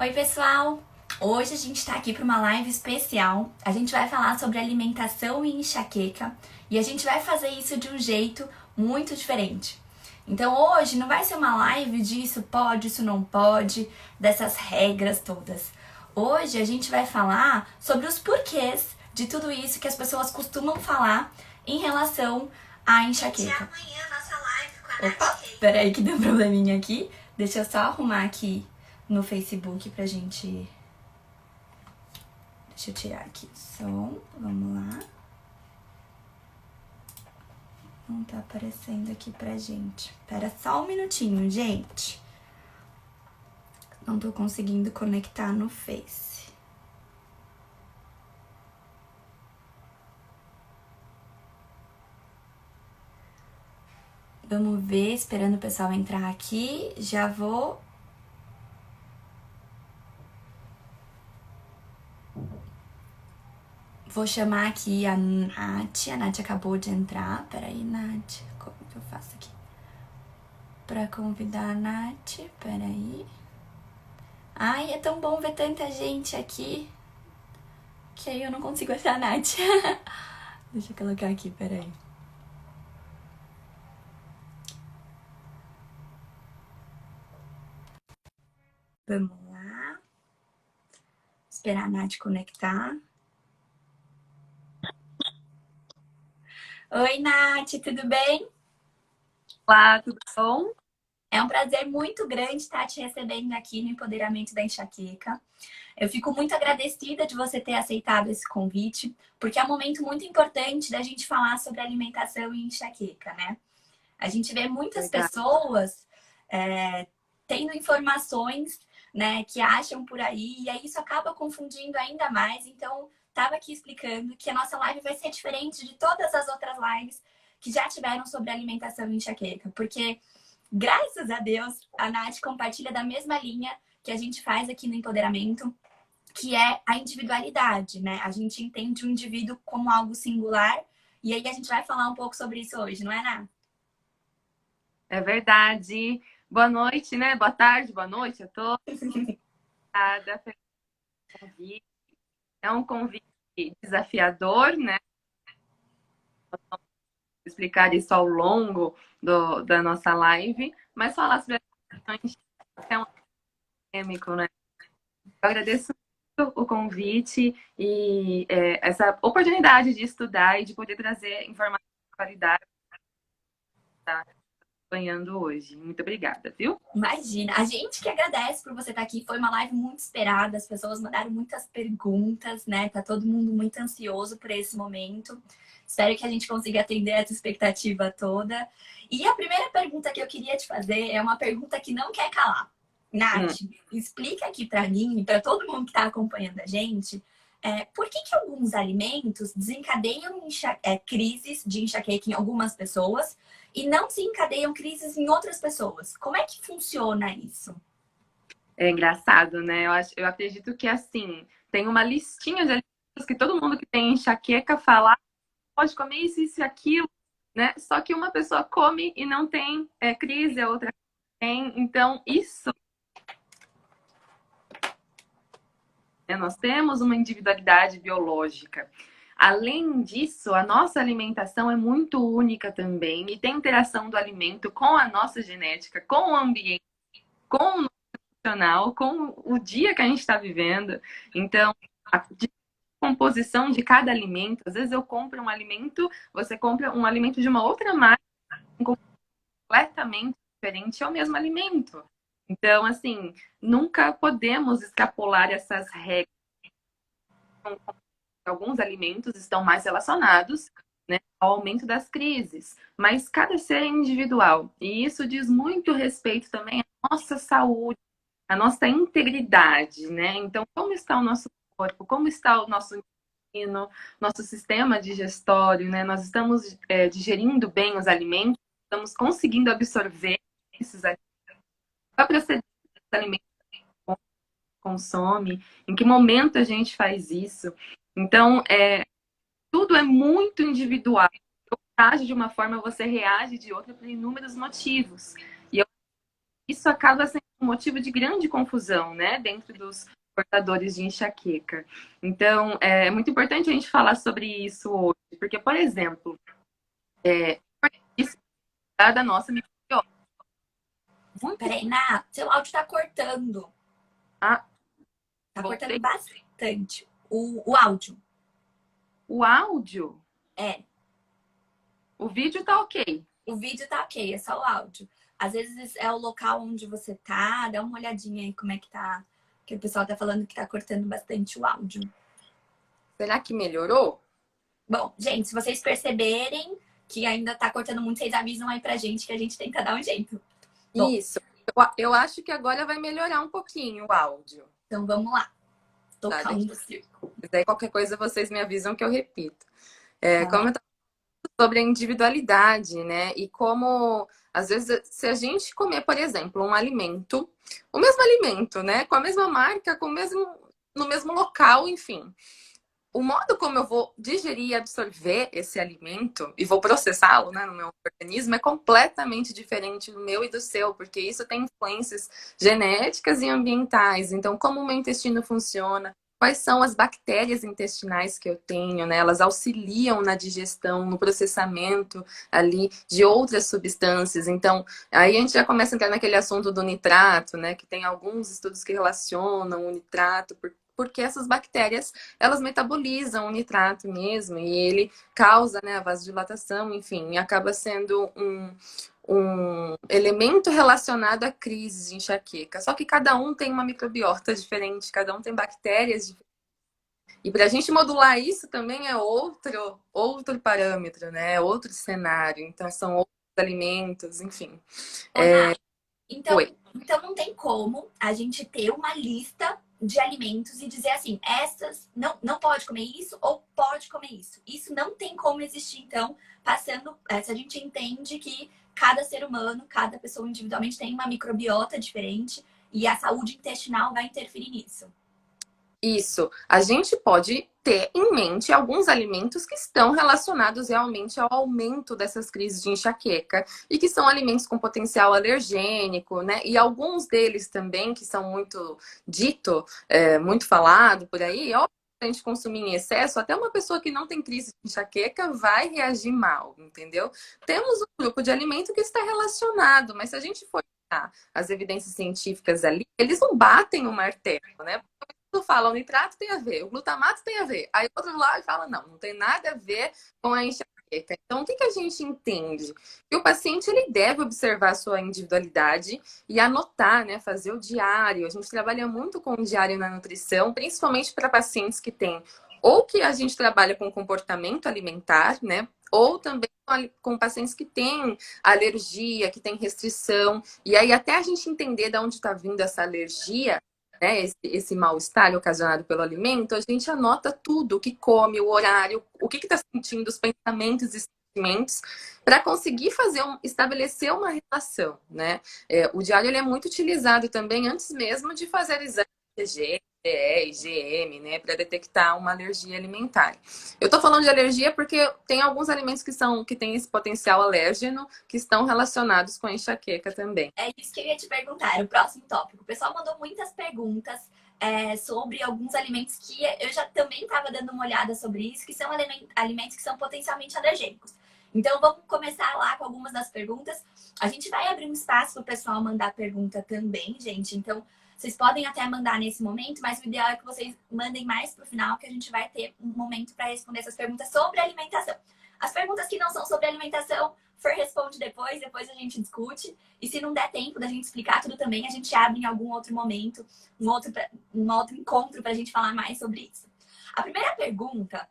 Oi, pessoal! Hoje a gente está aqui para uma live especial. A gente vai falar sobre alimentação e enxaqueca e a gente vai fazer isso de um jeito muito diferente. Então hoje não vai ser uma live de isso pode, isso não pode, dessas regras todas. Hoje a gente vai falar sobre os porquês de tudo isso que as pessoas costumam falar em relação à enxaqueca. Opa, peraí que deu um probleminha aqui. Deixa eu só arrumar aqui no Facebook pra gente... Deixa eu tirar aqui o som, vamos lá. Não tá aparecendo aqui pra gente. Espera só um minutinho, gente. Não tô conseguindo conectar no Face. Vamos ver, esperando o pessoal entrar aqui. Já vou... Vou chamar aqui a Nath. A Nath acabou de entrar. Peraí, Nath. Como que eu faço aqui? Pra convidar a Nath. Peraí. Ai, é tão bom ver tanta gente aqui. Que aí eu não consigo achar a Nath. Deixa eu colocar aqui, peraí. Vamos lá. Esperar a Nath conectar. Oi, Nath, tudo bem? Olá, tudo bom? É um prazer muito grande estar te recebendo aqui no Empoderamento da Enxaqueca. Eu fico muito agradecida de você ter aceitado esse convite, porque é um momento muito importante da gente falar sobre alimentação e enxaqueca, né? A gente vê muitas Verdade. pessoas tendo informações, né, que acham por aí, e aí isso acaba confundindo ainda mais. Então, estava aqui explicando que a nossa live vai ser diferente de todas as outras lives que já tiveram sobre alimentação e enxaqueca, porque graças a Deus, a Nath compartilha da mesma linha que a gente faz aqui no Empoderamento, que é a individualidade, né? A gente entende o indivíduo como algo singular, e aí a gente vai falar um pouco sobre isso hoje, não é, Nath? É verdade. Boa noite, né? Boa tarde, boa noite a todos. Obrigada pelo convite. É um convite desafiador, né? Vou explicar isso ao longo da nossa live, mas falar sobre alimentações é um polêmico, né? Eu agradeço muito o convite e essa oportunidade de estudar e de poder trazer informação de qualidade que está acompanhando hoje. Muito obrigada, viu? Imagina, a gente que agradece por você estar aqui. Foi uma live muito esperada, as pessoas mandaram muitas perguntas, né? Tá todo mundo muito ansioso por esse momento. Espero que a gente consiga atender essa expectativa toda. E a primeira pergunta que eu queria te fazer é uma pergunta que não quer calar. Hum. Nath, explica aqui para mim e para todo mundo que está acompanhando a gente, por que que alguns alimentos desencadeiam crises de enxaqueca em algumas pessoas e não desencadeiam crises em outras pessoas? Como é que funciona isso? É engraçado, né? Eu acredito que assim, tem uma listinha de alimentos que todo mundo que tem enxaqueca fala, "Ah, pode comer isso e aquilo, né? Só que uma pessoa come e não tem crise, a outra tem. Então, isso, né? Nós temos uma individualidade biológica. Além disso, a nossa alimentação é muito única também e tem interação do alimento com a nossa genética, com o ambiente, com o nutricional, com o dia que a gente está vivendo. Então, a composição de cada alimento. Às vezes eu compro um alimento, você compra um alimento de uma outra marca, completamente diferente, é o mesmo alimento. Então, assim, nunca podemos extrapolar essas regras. Alguns alimentos estão mais relacionados, né, ao aumento das crises, mas cada ser é individual. E isso diz muito respeito também à nossa saúde, à nossa integridade, né? Então, como está o nosso corpo, como está o nosso intestino, nosso sistema digestório, né? Nós estamos digerindo bem os alimentos, estamos conseguindo absorver esses alimentos, qual é o procedimento dos alimentos que consome, em que momento a gente faz isso. Então, tudo é muito individual. Eu age de uma forma, você reage de outra por inúmeros motivos. E isso acaba sendo motivo de grande confusão, né, dentro dos portadores de enxaqueca. Então, é muito importante a gente falar sobre isso hoje, porque, por exemplo, isso é da nossa microbiota. Muito. Peraí, seu áudio tá cortando. Ah, Tá cortando voltei. bastante o áudio. O áudio, É, o vídeo tá ok. o vídeo tá ok, é só o áudio. Às vezes é o local onde você tá, dá uma olhadinha aí como é que tá. Que o pessoal tá falando que tá cortando bastante o áudio. Será que melhorou? Bom, gente, se vocês perceberem que ainda tá cortando muito, vocês avisam aí pra gente que a gente tenta dar um jeito. Bom, Isso. Eu acho que agora vai melhorar um pouquinho o áudio. então vamos lá. Tá, Tocando o circo. daí qualquer coisa vocês me avisam que eu repito. Tá? Como eu sobre a individualidade, né? E como, às vezes, se a gente comer, por exemplo, um alimento, o mesmo alimento, né? Com a mesma marca, no mesmo local, enfim. O modo como eu vou digerir e absorver esse alimento e vou processá-lo, né, no meu organismo é completamente diferente do meu e do seu, porque isso tem influências genéticas e ambientais. Então, como o meu intestino funciona, quais são as bactérias intestinais que eu tenho, né? Elas auxiliam na digestão, no processamento ali de outras substâncias. Então, aí a gente já começa a entrar naquele assunto do nitrato, né? Que tem alguns estudos que relacionam o nitrato porque essas bactérias elas metabolizam o nitrato mesmo e ele causa, né, a vasodilatação, enfim, e acaba sendo um elemento relacionado a crises de enxaqueca. Só que cada um tem uma microbiota diferente, cada um tem bactérias diferentes. E para a gente modular isso também é outro parâmetro, né? Outro cenário. Então, são outros alimentos, enfim. Ô, Nath, então, Oi. então não tem como a gente ter uma lista de alimentos e dizer assim, essas não pode comer isso ou pode comer isso. Isso não tem como existir, então, passando. Se a gente entende que cada ser humano, cada pessoa individualmente tem uma microbiota diferente e a saúde intestinal vai interferir nisso. Isso. A gente pode ter em mente alguns alimentos que estão relacionados realmente ao aumento dessas crises de enxaqueca e que são alimentos com potencial alergênico, né? E alguns deles também que são muito falado por aí, ó, a gente consumir em excesso, até uma pessoa que não tem crise de enxaqueca vai reagir mal, entendeu? Temos um grupo de alimento que está relacionado, mas se a gente for olhar as evidências científicas ali, eles não batem o martelo, né? Fala, o nitrato tem a ver, o glutamato tem a ver. Aí outro lado fala, não tem nada a ver com a enxaqueca. Então, o que a gente entende? Que o paciente ele deve observar a sua individualidade e anotar, né? Fazer o diário. A gente trabalha muito com o diário na nutrição, principalmente para pacientes que têm ou que a gente trabalha com comportamento alimentar, né? Ou também com pacientes que têm alergia, que têm restrição. E aí, até a gente entender de onde está vindo essa alergia, né, esse mal-estar ocasionado pelo alimento, a gente anota tudo, o que come, o horário, o que está sentindo, os pensamentos e sentimentos, para conseguir estabelecer uma relação, né? O diário ele é muito utilizado também antes mesmo de fazer exame de IgG, IgM, né, para detectar uma alergia alimentar. Eu estou falando de alergia porque tem alguns alimentos que têm esse potencial alérgeno que estão relacionados com a enxaqueca também. É isso que eu ia te perguntar, era o próximo tópico. O pessoal mandou muitas perguntas sobre alguns alimentos que eu já também estava dando uma olhada sobre isso, que são alimentos que são potencialmente alergênicos. Então, vamos começar lá com algumas das perguntas. A gente vai abrir um espaço para o pessoal mandar pergunta também, gente. Então, vocês podem até mandar nesse momento, mas o ideal é que vocês mandem mais para o final, que a gente vai ter um momento para responder essas perguntas sobre alimentação. As perguntas que não são sobre alimentação, Fer responde depois a gente discute. E se não der tempo da gente explicar tudo também, a gente abre em algum outro momento, um outro encontro para a gente falar mais sobre isso. A primeira pergunta,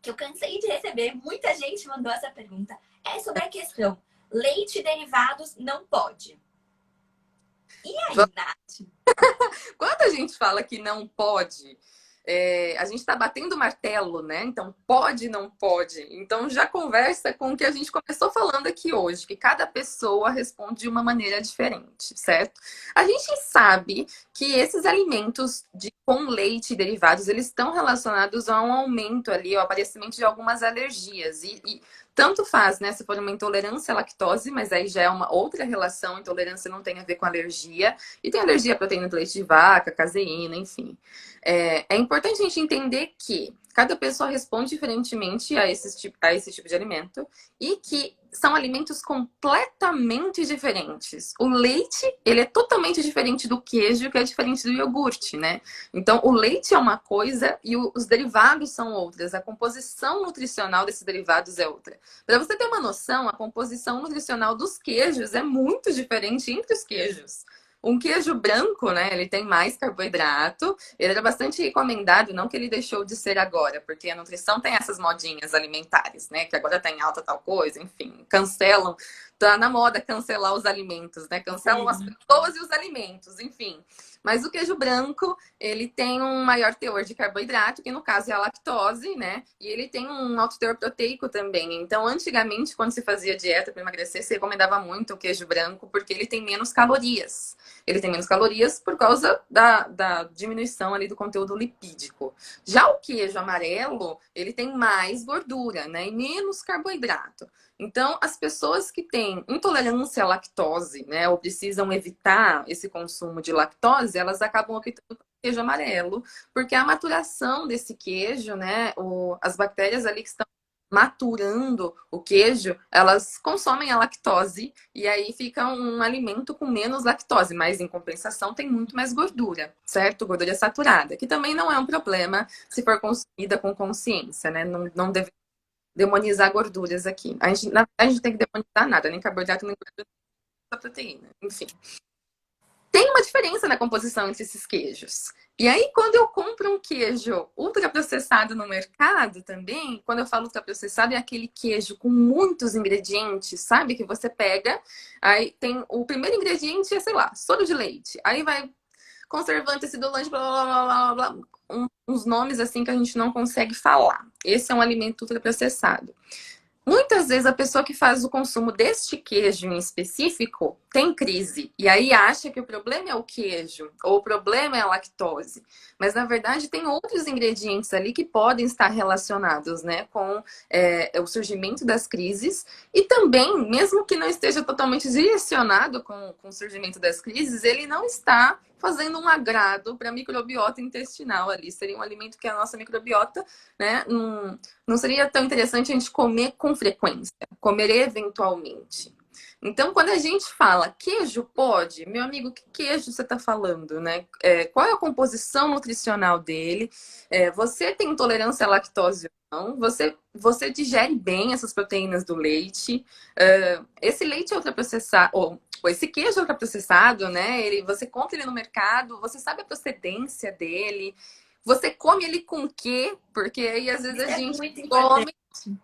que eu cansei de receber, muita gente mandou essa pergunta, é sobre a questão: leite e derivados não pode. E aí, Nath? Quando a gente fala que não pode, a gente está batendo o martelo, né? Então, pode, não pode. Então, já conversa com o que a gente começou falando aqui hoje, que cada pessoa responde de uma maneira diferente, certo? A gente sabe que esses alimentos com leite e derivados, eles estão relacionados a um aumento ali, ao aparecimento de algumas alergias. E tanto faz, né? Se for uma intolerância à lactose, mas aí já é uma outra relação. Intolerância não tem a ver com alergia. E tem alergia à proteína do leite de vaca, caseína, enfim. É importante a gente entender que cada pessoa responde diferentemente a esse tipo de alimento e que são alimentos completamente diferentes. O leite, ele é totalmente diferente do queijo, que é diferente do iogurte, né? Então, o leite é uma coisa e os derivados são outras. A composição nutricional desses derivados é outra. Para você ter uma noção, a composição nutricional dos queijos é muito diferente entre os queijos. Um queijo branco, né? Ele tem mais carboidrato. Ele era bastante recomendado, não que ele deixou de ser agora, porque a nutrição tem essas modinhas alimentares, né? Que agora tá em alta tal coisa, enfim, cancelam. Tá na moda cancelar os alimentos, né? Cancelam as pessoas e os alimentos, enfim. Mas o queijo branco, ele tem um maior teor de carboidrato, que no caso é a lactose, né? E ele tem um alto teor proteico também. Então, antigamente, quando se fazia dieta para emagrecer, se recomendava muito o queijo branco, porque ele tem menos calorias. Ele tem menos calorias por causa da diminuição ali do conteúdo lipídico. Já o queijo amarelo, ele tem mais gordura, né? E menos carboidrato. Então, as pessoas que têm intolerância à lactose, né, ou precisam evitar esse consumo de lactose, elas acabam optando pelo queijo amarelo, porque a maturação desse queijo, né, as bactérias ali que estão maturando o queijo, elas consomem a lactose e aí fica um alimento com menos lactose, mas em compensação tem muito mais gordura, certo? Gordura saturada, que também não é um problema se for consumida com consciência, né? Não deve demonizar gorduras aqui. A gente tem que demonizar nada, nem carboidrato, nem gordura, nem proteína, enfim. Tem uma diferença na composição entre esses queijos. E aí, quando eu compro um queijo ultraprocessado no mercado também, quando eu falo ultraprocessado, é aquele queijo com muitos ingredientes, sabe? Que você pega, aí tem o primeiro ingrediente é, sei lá, soro de leite. Aí vai conservante, acidulante, blá, blá, blá, blá, blá. Uns nomes assim que a gente não consegue falar. Esse é um alimento ultraprocessado. Muitas vezes a pessoa que faz o consumo deste queijo em específico tem crise e aí acha que o problema é o queijo ou o problema é a lactose. Mas na verdade tem outros ingredientes ali que podem estar relacionados, né, com o surgimento das crises e também, mesmo que não esteja totalmente direcionado com o surgimento das crises, ele não está fazendo um agrado para a microbiota intestinal ali. Seria um alimento que a nossa microbiota, né, não seria tão interessante a gente comer com frequência, comer eventualmente. Então, quando a gente fala queijo pode, meu amigo, que queijo você está falando, né? Qual é a composição nutricional dele? Você tem intolerância à lactose ou não? Você digere bem essas proteínas do leite? Esse leite é ultraprocessado, ou esse queijo ultraprocessado, né? Você compra ele no mercado, você sabe a procedência dele? Você come ele com o quê? Porque aí às vezes a gente come,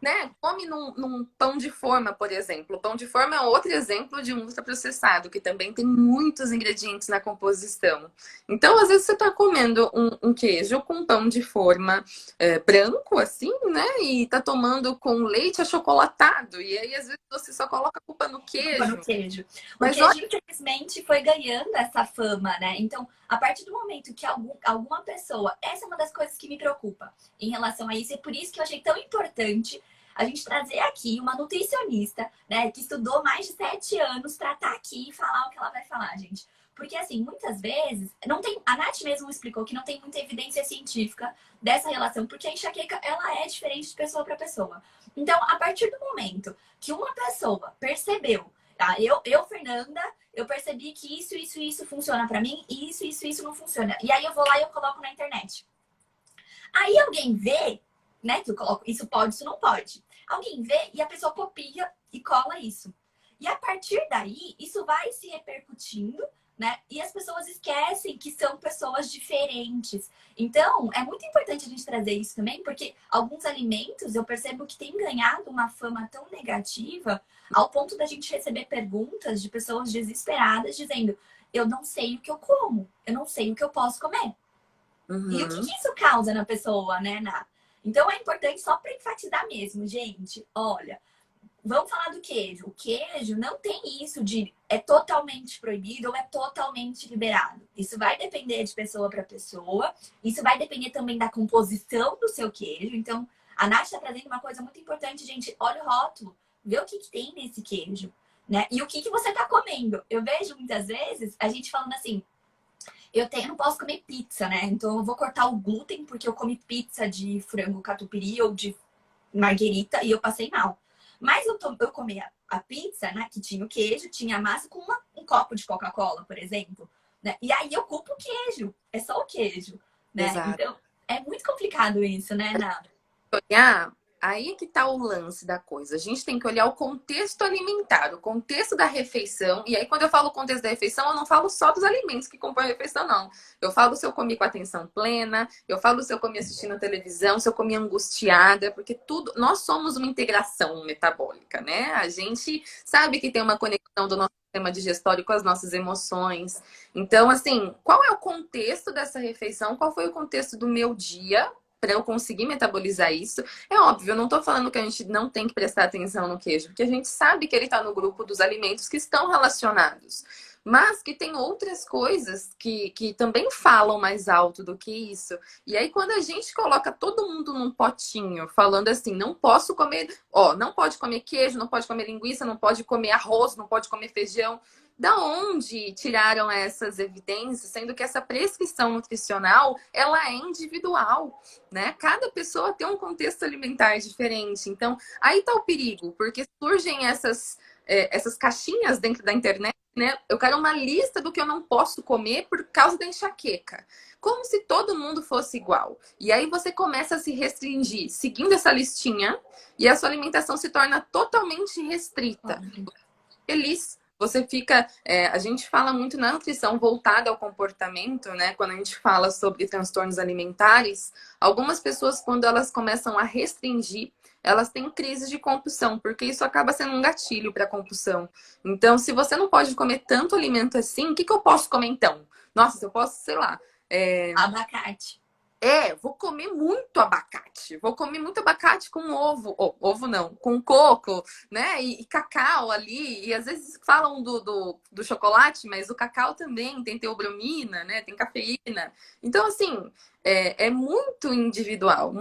né? Come num pão de forma, por exemplo. O pão de forma é outro exemplo de um ultraprocessado, que também tem muitos ingredientes na composição. Então, às vezes, você está comendo um queijo com pão de forma branco, assim, né? E tá tomando com leite achocolatado. E aí, às vezes, você só coloca a culpa no queijo. No queijo. Mas o queijo, infelizmente, foi ganhando essa fama, né? Então, a partir do momento que alguma pessoa... Essa é uma das coisas que me preocupa em relação a isso. E por isso que eu achei tão importante a gente trazer aqui uma nutricionista, né? Que estudou mais de 7 anos para estar aqui e falar o que ela vai falar, gente. Porque, assim, muitas vezes... não tem. A Nath mesmo explicou que não tem muita evidência científica dessa relação. Porque a enxaqueca, ela é diferente de pessoa para pessoa. Então, a partir do momento que uma pessoa percebeu... Tá? Fernanda, eu percebi que isso funciona pra mim e isso não funciona. E aí eu vou lá e eu coloco na internet. Aí alguém vê, né, que eu coloco isso pode, isso não pode. Alguém vê e a pessoa copia e cola isso. E a partir daí, isso vai se repercutindo, né? E as pessoas esquecem que são pessoas diferentes. Então, é muito importante a gente trazer isso também, porque alguns alimentos eu percebo que têm ganhado uma fama tão negativa ao ponto da gente receber perguntas de pessoas desesperadas dizendo: eu não sei o que eu como, eu não sei o que eu posso comer. Uhum. E o que isso causa na pessoa, né, Ná? Então, é importante só para enfatizar mesmo, gente, olha... Vamos falar do queijo. O queijo não tem isso de é totalmente proibido ou é totalmente liberado. Isso vai depender de pessoa para pessoa. Isso vai depender também da composição do seu queijo. Então, A Nath está trazendo uma coisa muito importante, gente. Olha o rótulo, vê o que, que tem nesse queijo, né? E o que, que você está comendo. Eu vejo muitas vezes a gente falando assim, não posso comer pizza, né? Então eu vou cortar o glúten porque eu comi pizza de frango catupiry ou de marguerita e eu passei mal. Mas eu comi a pizza, né? Que tinha o queijo, tinha a massa com um copo de Coca-Cola, por exemplo. Né? E aí eu culpo o queijo. É só o queijo, né? Exato. Então é muito complicado isso, né, Ná? Olhar, aí é que tá o lance da coisa. A gente tem que olhar o contexto alimentar, o contexto da refeição. E aí, quando eu falo contexto da refeição, eu não falo só dos alimentos que compõem a refeição, não. Eu falo se eu comi com atenção plena, eu falo se eu comi assistindo televisão, se eu comi angustiada, porque tudo. Nós somos uma integração metabólica, né? A gente sabe que tem uma conexão do nosso sistema digestório com as nossas emoções. Então, assim, qual é o contexto dessa refeição? Qual foi o contexto do meu dia? Para eu conseguir metabolizar isso. É óbvio, eu não estou falando que a gente não tem que prestar atenção no queijo, porque a gente sabe que ele está no grupo dos alimentos que estão relacionados. Mas que tem outras coisas que também falam mais alto do que isso. E aí, quando a gente coloca todo mundo num potinho, falando assim, não posso comer, ó, não pode comer queijo, não pode comer linguiça, não pode comer arroz, não pode comer feijão. Da onde tiraram essas evidências, sendo que essa prescrição nutricional, ela é individual, né? Cada pessoa tem um contexto alimentar diferente. Então, aí tá o perigo, porque surgem essas caixinhas dentro da internet, né? Eu quero uma lista do que eu não posso comer por causa da enxaqueca. Como se todo mundo fosse igual. E aí você começa a se restringir seguindo essa listinha e a sua alimentação se torna totalmente restrita. Feliz. Você fica. A gente fala muito na nutrição voltada ao comportamento, né? Quando a gente fala sobre transtornos alimentares, algumas pessoas, quando elas começam a restringir, elas têm crises de compulsão, porque isso acaba sendo um gatilho para compulsão. Então, se você não pode comer tanto alimento assim, o que eu posso comer então? Nossa, se eu posso, sei lá. Abacate. Vou comer muito abacate. Vou comer muito abacate com ovo. Ovo não, com coco, né? E cacau ali. E às vezes falam do chocolate, mas o cacau também tem teobromina, né? Tem cafeína. Então, assim, é muito individual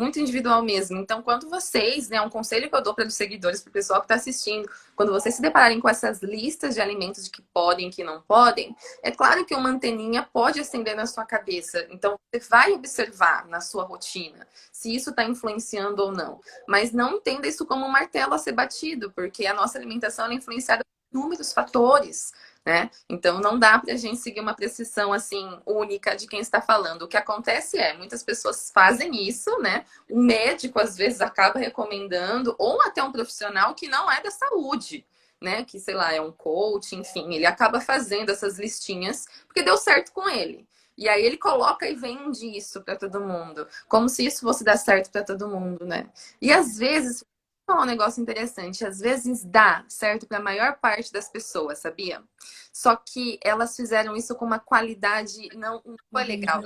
mesmo. Então, quando vocês, né? Um conselho que eu dou para os seguidores, para o pessoal que está assistindo, quando vocês se depararem com essas listas de alimentos de que podem e que não podem, é claro que uma anteninha pode acender na sua cabeça. Então, você vai observar na sua rotina se isso está influenciando ou não. Mas não entenda isso como um martelo a ser batido, porque a nossa alimentação é influenciada por inúmeros fatores, né? Então, não dá para a gente seguir uma prescrição assim única de quem está falando. O que acontece muitas pessoas fazem isso, né? O médico às vezes acaba recomendando, ou até um profissional que não é da saúde, né? Que, sei lá, é um coach, enfim, ele acaba fazendo essas listinhas porque deu certo com ele. E aí ele coloca e vende isso para todo mundo, como se isso fosse dar certo para todo mundo, né? E às vezes, é um negócio interessante, às vezes dá certo para a maior parte das pessoas, sabia? Só que elas fizeram isso com uma qualidade não foi legal.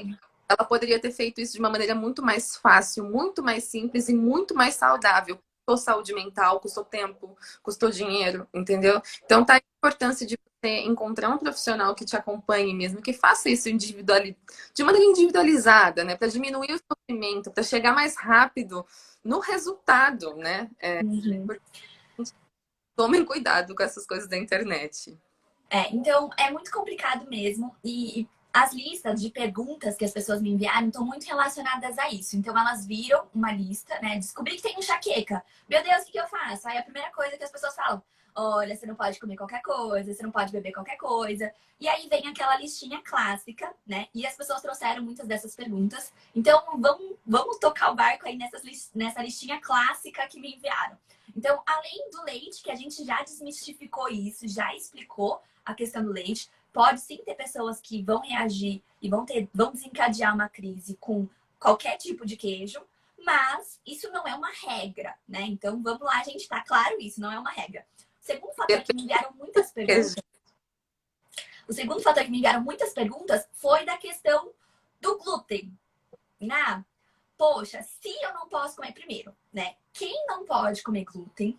Ela poderia ter feito isso de uma maneira muito mais fácil, muito mais simples e muito mais saudável. Custou saúde mental, custou tempo, custou dinheiro, entendeu? Então tá a importância de você encontrar um profissional que te acompanhe mesmo, que faça isso de maneira individualizada, né? Para diminuir o sofrimento, para chegar mais rápido no resultado, né? Uhum. Tomem cuidado com essas coisas da internet. Então é muito complicado mesmo. E as listas de perguntas que as pessoas me enviaram estão muito relacionadas a isso. Então elas viram uma lista, né? Descobri que tem enxaqueca. Meu Deus, o que eu faço? Aí a primeira coisa que as pessoas falam: olha, você não pode comer qualquer coisa, você não pode beber qualquer coisa. E aí vem aquela listinha clássica, né? E as pessoas trouxeram muitas dessas perguntas. Então vamos tocar o barco aí nessa listinha clássica que me enviaram. Então, além do leite, que a gente já desmistificou isso, já explicou a questão do leite, pode sim ter pessoas que vão reagir e vão desencadear uma crise com qualquer tipo de queijo, mas isso não é uma regra, né? Então vamos lá, gente, tá claro isso, não é uma regra. O segundo fator que me enviaram muitas perguntas, foi da questão do glúten. Na, poxa, se eu não posso comer primeiro, né? Quem não pode comer glúten?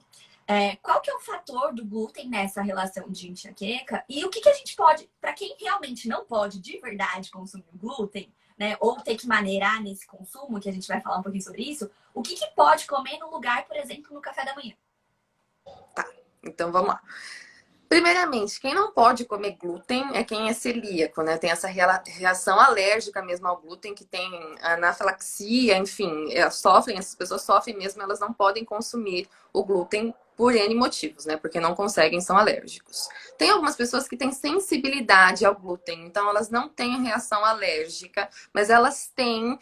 Qual que é o fator do glúten nessa relação de enxaqueca? E o que a gente pode, para quem realmente não pode de verdade consumir o glúten, né? Ou ter que maneirar nesse consumo, que a gente vai falar um pouquinho sobre isso, o que pode comer no lugar, por exemplo, no café da manhã? Tá, então vamos lá. Primeiramente, quem não pode comer glúten é quem é celíaco, né? Tem essa reação alérgica mesmo ao glúten, que tem anafilaxia, enfim, essas pessoas sofrem mesmo, elas não podem consumir o glúten por N motivos, né? Porque não conseguem, são alérgicos. Tem algumas pessoas que têm sensibilidade ao glúten, então elas não têm reação alérgica, mas elas têm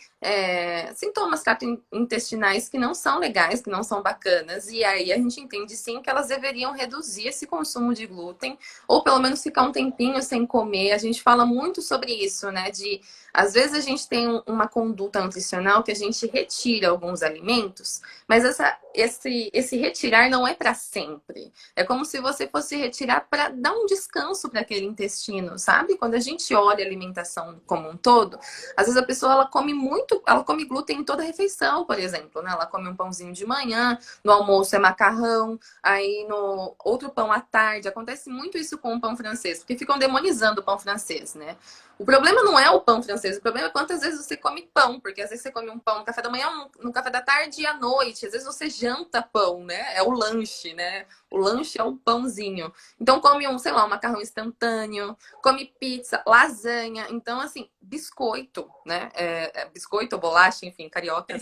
sintomas intestinais que não são legais, que não são bacanas, e aí a gente entende sim que elas deveriam reduzir esse consumo de glúten, ou pelo menos ficar um tempinho sem comer. A gente fala muito sobre isso, né? Às vezes a gente tem uma conduta nutricional que a gente retira alguns alimentos, mas esse retirar não é para sempre. É como se você fosse retirar para dar um descanso para aquele intestino, sabe? Quando a gente olha a alimentação como um todo, às vezes a pessoa ela come glúten em toda a refeição, por exemplo, né? Ela come um pãozinho de manhã, no almoço é macarrão, aí no outro pão à tarde. Acontece muito isso com o pão francês, porque ficam demonizando o pão francês, né? O problema não é o pão francês, o problema é quantas vezes você come pão, porque às vezes você come um pão no café da manhã, no café da tarde e à noite, às vezes você janta pão, né? É o lanche, né? O lanche é o pãozinho. Então come sei lá, um macarrão instantâneo, come pizza, lasanha, então assim, biscoito, né? Biscoito, bolacha, enfim, cariocas.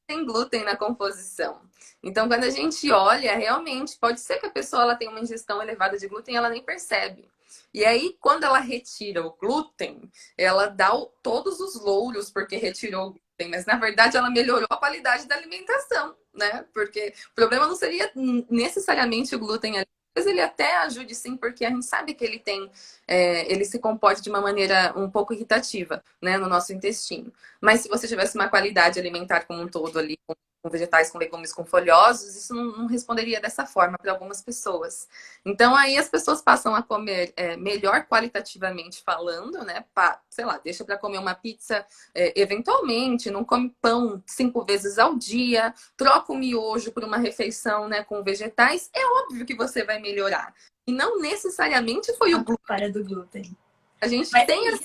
Tem glúten na composição. Então, quando a gente olha, realmente pode ser que a pessoa ela tenha uma ingestão elevada de glúten e ela nem percebe. E aí, quando ela retira o glúten, ela dá todos os louros porque retirou o glúten, mas na verdade ela melhorou a qualidade da alimentação, né? Porque o problema não seria necessariamente o glúten ali. Talvez ele até ajude sim, porque a gente sabe que ele se comporta de uma maneira um pouco irritativa, né, no nosso intestino. Mas se você tivesse uma qualidade alimentar como um todo ali, com vegetais, com legumes, com folhosos, isso não responderia dessa forma para algumas pessoas. Então aí as pessoas passam a comer melhor qualitativamente falando, né? Sei lá, deixa para comer uma pizza eventualmente, não come pão 5 vezes ao dia, troca o miojo por uma refeição, né, com vegetais, é óbvio que você vai melhorar. E não necessariamente foi o glúten. Para do glúten. A gente Mas tem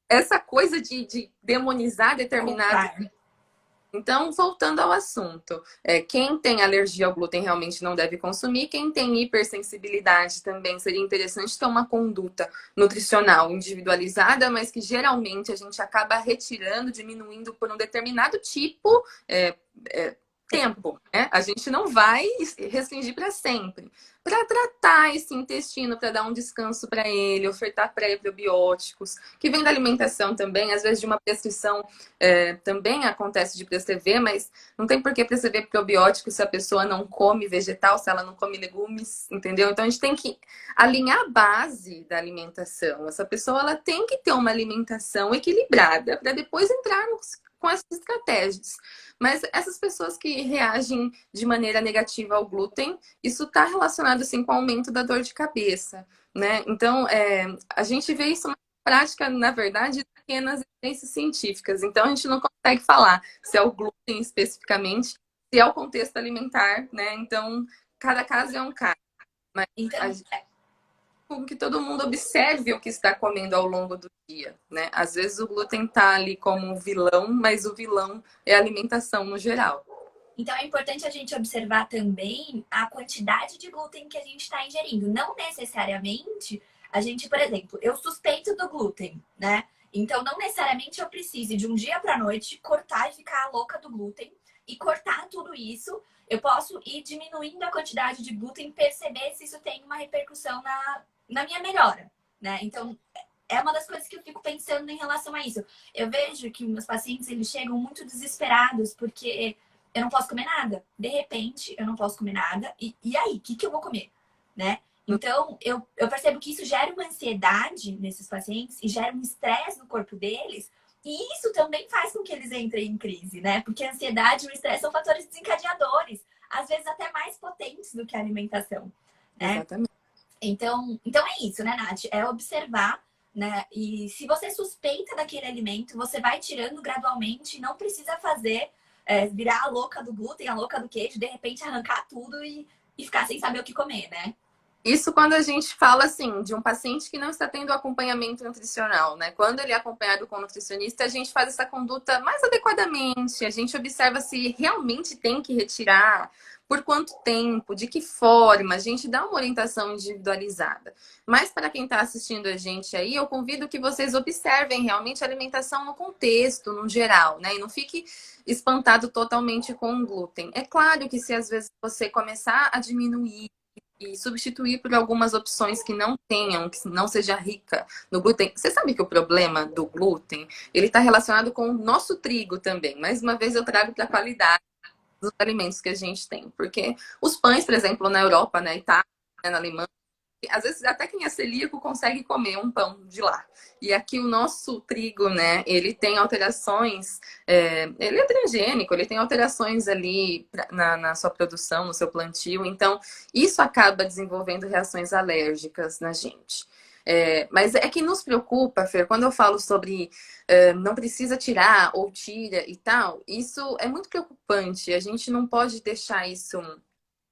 essa coisa de demonizar determinado. Então, voltando ao assunto, quem tem alergia ao glúten realmente não deve consumir. Quem tem hipersensibilidade também seria interessante ter uma conduta nutricional individualizada, mas que geralmente a gente acaba retirando, diminuindo por um determinado tipo, tempo, né? A gente não vai restringir para sempre. Para tratar esse intestino, para dar um descanso para ele, ofertar pré-probióticos, que vem da alimentação também, às vezes de uma prescrição também acontece de prescrever, mas não tem por que prescrever probiótico se a pessoa não come vegetal, se ela não come legumes, entendeu? Então a gente tem que alinhar a base da alimentação. Essa pessoa ela tem que ter uma alimentação equilibrada para depois entrarmos com essas estratégias. Mas essas pessoas que reagem de maneira negativa ao glúten, isso está relacionado assim, com o aumento da dor de cabeça, né? Então, a gente vê isso na prática, na verdade, de pequenas evidências científicas. Então, a gente não consegue falar se é o glúten especificamente, se é o contexto alimentar, né? Então, cada caso é um caso. Mas então, com que todo mundo observe o que está comendo ao longo do dia, né? Às vezes o glúten tá ali como um vilão, mas o vilão é a alimentação no geral. Então é importante a gente observar também a quantidade de glúten que a gente está ingerindo. Não necessariamente a gente, por exemplo, eu suspeito do glúten, né? Então não necessariamente eu precise de um dia para noite cortar e ficar louca do glúten e cortar tudo isso. Eu posso ir diminuindo a quantidade de glúten, perceber se isso tem uma repercussão na minha melhora, né? Então é uma das coisas que eu fico pensando em relação a isso. Eu vejo que meus pacientes eles chegam muito desesperados porque eu não posso comer nada. De repente, eu não posso comer nada. E aí, o que eu vou comer? Né? Então, eu percebo que isso gera uma ansiedade nesses pacientes e gera um estresse no corpo deles. E isso também faz com que eles entrem em crise, né? Porque a ansiedade e o estresse são fatores desencadeadores. Às vezes até mais potentes do que a alimentação. Né? Exatamente. Então é isso, né, Nath? É observar, né? E se você suspeita daquele alimento, você vai tirando gradualmente. Não precisa fazer... virar a louca do glúten, a louca do queijo, de repente arrancar tudo e ficar sem saber o que comer, né? Isso quando a gente fala, assim, de um paciente que não está tendo acompanhamento nutricional, né? Quando ele é acompanhado com o nutricionista, a gente faz essa conduta mais adequadamente, a gente observa se realmente tem que retirar, por quanto tempo, de que forma, a gente dá uma orientação individualizada. Mas para quem está assistindo a gente aí, eu convido que vocês observem realmente a alimentação no contexto, no geral, né? E não fique espantado totalmente com o glúten. É claro que se às vezes você começar a diminuir e substituir por algumas opções que não tenham, que não seja rica no glúten. Você sabe que o problema do glúten, ele está relacionado com o nosso trigo também. Mais uma vez eu trago para a qualidade dos alimentos que a gente tem. Porque os pães, por exemplo, na Europa, na Itália, né, na Alemanha, às vezes até quem é celíaco consegue comer um pão de lá. E aqui o nosso trigo, né, ele tem alterações, ele é transgênico, ele tem alterações ali na sua produção, no seu plantio. Então, isso acaba desenvolvendo reações alérgicas na gente. Mas é que nos preocupa, Fer, quando eu falo sobre não precisa tirar ou tira e tal, isso é muito preocupante. A gente não pode deixar isso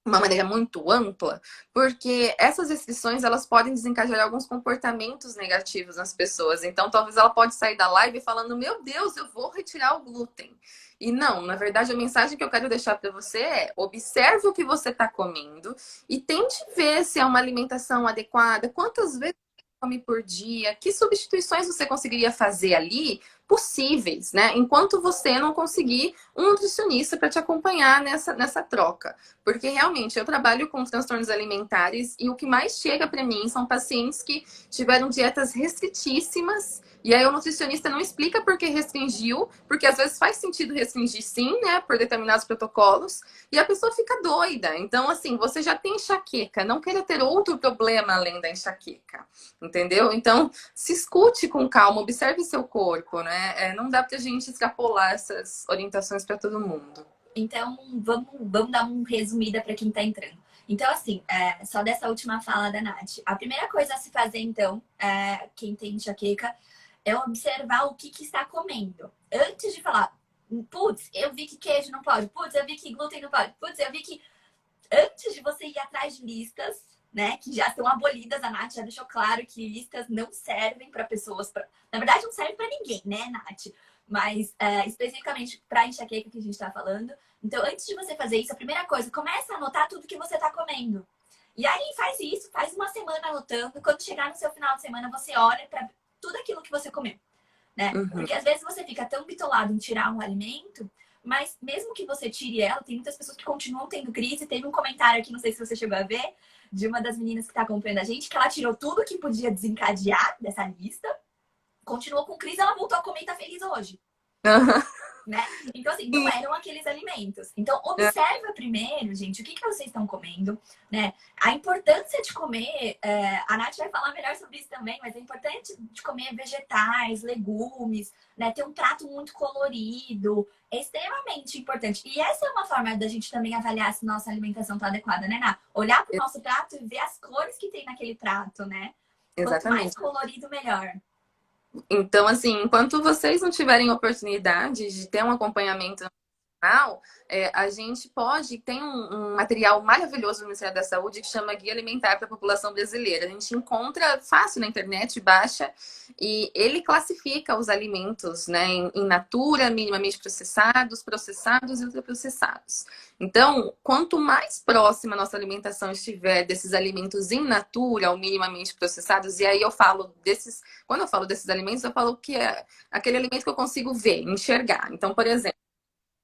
uma maneira muito ampla, porque essas restrições elas podem desencadear alguns comportamentos negativos nas pessoas. Então, talvez ela pode sair da live falando: "Meu Deus, eu vou retirar o glúten". E não, na verdade, a mensagem que eu quero deixar para você é: observe o que você está comendo e tente ver se é uma alimentação adequada. Quantas vezes você come por dia? Que substituições você conseguiria fazer ali possíveis, né? Enquanto você não conseguir um nutricionista para te acompanhar nessa troca. Porque realmente eu trabalho com transtornos alimentares e o que mais chega para mim são pacientes que tiveram dietas restritíssimas. E aí o nutricionista não explica por que restringiu, porque às vezes faz sentido restringir sim, né, por determinados protocolos, e a pessoa fica doida. Então, assim, você já tem enxaqueca, não queira ter outro problema além da enxaqueca, entendeu? Então, se escute com calma, observe seu corpo, né? Não dá pra gente extrapolar essas orientações para todo mundo. Então, vamos dar uma resumida para quem está entrando. Então, assim, só dessa última fala da Nath. A primeira coisa a se fazer, então, quem tem enxaqueca, é observar o que está comendo. Antes de falar, putz, eu vi que queijo não pode, putz, eu vi que glúten não pode, putz, eu vi que... Antes de você ir atrás de listas, né, que já estão abolidas, a Nath já deixou claro que listas não servem para pessoas... Na verdade, não servem para ninguém, né, Nath? Mas especificamente para enxaqueca que a gente está falando. Então, antes de você fazer isso, a primeira coisa, começa a anotar tudo que você está comendo. E aí faz isso, faz uma semana anotando. Quando chegar no seu final de semana, você olha para tudo aquilo que você comeu, né? Uhum. Porque às vezes você fica tão bitolado em tirar um alimento, mas mesmo que você tire ela, tem muitas pessoas que continuam tendo crise. Teve um comentário aqui, não sei se você chegou a ver, de uma das meninas que está acompanhando a gente, que ela tirou tudo que podia desencadear dessa lista, continuou com crise, ela voltou a comer e tá feliz hoje. Uhum. Né? Então, assim, não eram aqueles alimentos. Então, observa primeiro, gente, o que vocês estão comendo, né? A importância de comer, a Nath vai falar melhor sobre isso também, mas é importante de comer vegetais, legumes, né? Ter um prato muito colorido, é extremamente importante. E essa é uma forma da gente também avaliar se nossa alimentação está adequada, né, Nath? Olhar para o nosso prato e ver as cores que tem naquele prato, né? Quanto mais Exatamente. colorido, melhor. Então, assim, enquanto vocês não tiverem oportunidade de ter um acompanhamento nutricional, a gente pode, tem um material maravilhoso do Ministério da Saúde que chama Guia Alimentar para a População Brasileira. A gente encontra fácil na internet, baixa, e ele classifica os alimentos, né, em natura, minimamente processados, processados e ultraprocessados. Então, quanto mais próxima a nossa alimentação estiver desses alimentos in natura, ou minimamente processados, e aí eu falo desses, quando eu falo desses alimentos, eu falo que é aquele alimento que eu consigo ver, enxergar. Então, por exemplo,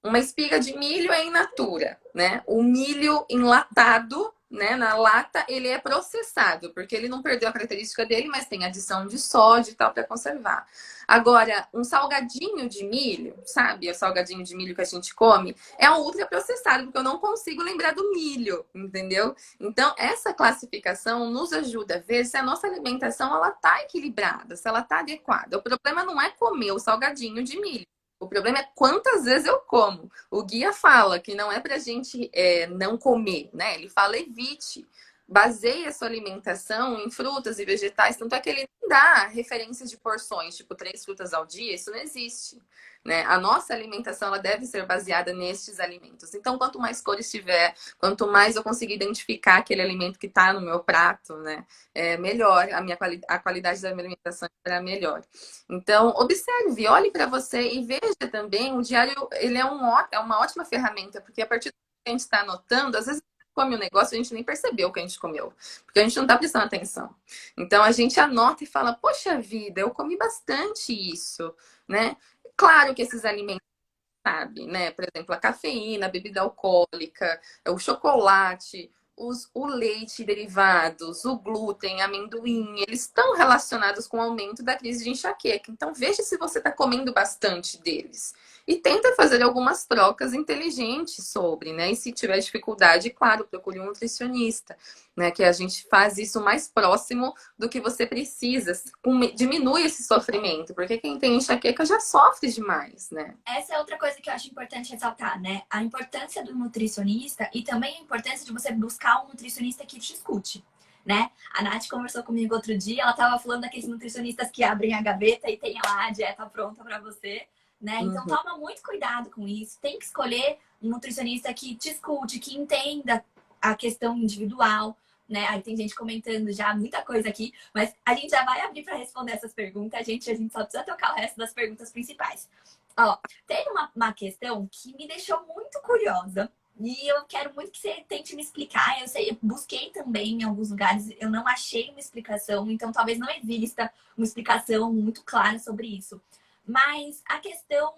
uma espiga de milho é in natura, né? O milho enlatado, né, na lata, ele é processado, porque ele não perdeu a característica dele, mas tem adição de sódio e tal para conservar. Agora, um salgadinho de milho, sabe? O salgadinho de milho que a gente come, é um ultraprocessado, porque eu não consigo lembrar do milho, entendeu? Então, essa classificação nos ajuda a ver se a nossa alimentação ela tá equilibrada, se ela tá adequada. O problema não é comer o salgadinho de milho. O problema é quantas vezes eu como. O guia fala que não é pra gente não comer, né? Ele fala evite. baseie a sua alimentação em frutas e vegetais, tanto é que ele não dá referências de porções, tipo 3 frutas ao dia, isso não existe. Né? A nossa alimentação ela deve ser baseada nestes alimentos. Então, quanto mais cores tiver, quanto mais eu conseguir identificar aquele alimento que está no meu prato, né, melhor a qualidade da minha alimentação será melhor. Então, observe, olhe para você e veja também, o diário ele é uma ótima ferramenta, porque a partir do que a gente está anotando, às vezes come um negócio, a gente nem percebeu o que a gente comeu, porque a gente não está prestando atenção. Então a gente anota e fala, poxa vida, eu comi bastante isso, né? Claro que esses alimentos, sabe, né? Por exemplo, a cafeína, a bebida alcoólica, o chocolate, o leite e derivados, o glúten, amendoim, eles estão relacionados com o aumento da crise de enxaqueca. Então, veja se você está comendo bastante deles. E tenta fazer algumas trocas inteligentes sobre, né? E se tiver dificuldade, claro, procure um nutricionista, né? Que a gente faz isso mais próximo do que você precisa. Diminui esse sofrimento, porque quem tem enxaqueca já sofre demais, né? Essa é outra coisa que eu acho importante ressaltar, né? A importância do nutricionista e também a importância de você buscar um nutricionista que te escute, né? A Nath conversou comigo outro dia, ela tava falando daqueles nutricionistas que abrem a gaveta e tem lá a dieta pronta para você, né? Então toma muito cuidado com isso. Tem que escolher um nutricionista que te escute, que entenda a questão individual, né? Aí tem gente comentando já muita coisa aqui, mas a gente já vai abrir para responder essas perguntas. A gente só precisa tocar o resto das perguntas principais. Ó, tem uma questão que me deixou muito curiosa. E eu quero muito que você tente me explicar. Eu sei, eu busquei também em alguns lugares, eu não achei uma explicação, então talvez não exista uma explicação muito clara sobre isso. Mas a questão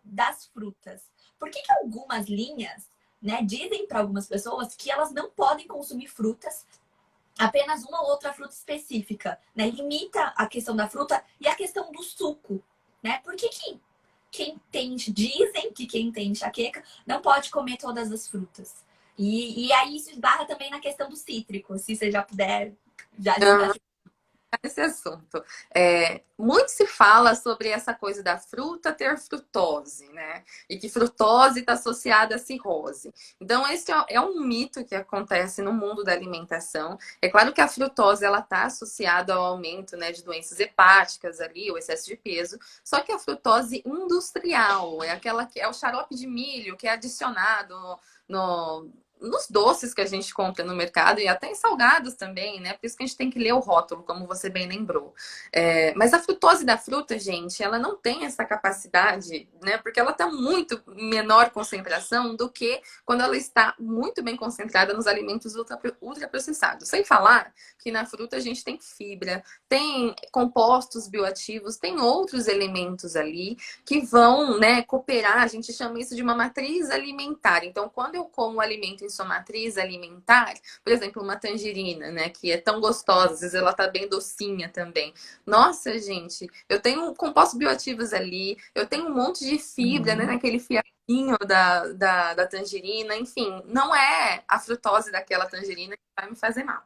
das frutas. Por que algumas linhas, né, dizem para algumas pessoas que elas não podem consumir frutas, apenas uma ou outra fruta específica, né? Limita a questão da fruta e a questão do suco, né? Por que dizem que quem tem enxaqueca não pode comer todas as frutas? E aí isso esbarra também na questão do cítrico, se você já puder já adiantar. Esse assunto. Muito se fala sobre essa coisa da fruta ter frutose, né? E que frutose está associada a cirrose. Então, esse é um mito que acontece no mundo da alimentação. É claro que a frutose ela está associada ao aumento, né, de doenças hepáticas ali, o excesso de peso. Só que a frutose industrial é aquela que é o xarope de milho que é adicionado nos doces que a gente compra no mercado e até em salgados também, né? Por isso que a gente tem que ler o rótulo, como você bem lembrou. Mas a frutose da fruta, gente, ela não tem essa capacidade, né? Porque ela está muito menor concentração do que quando ela está muito bem concentrada nos alimentos ultraprocessados. Sem falar que na fruta a gente tem fibra, tem compostos bioativos, tem outros elementos ali que vão, né, cooperar. A gente chama isso de uma matriz alimentar. Então, quando eu como o alimento em sua matriz alimentar, por exemplo, uma tangerina, né, que é tão gostosa, às vezes ela tá bem docinha também. Nossa, gente, eu tenho compostos bioativos ali, eu tenho um monte de fibra, né, naquele fiapinho da tangerina, enfim, não é a frutose daquela tangerina que vai me fazer mal.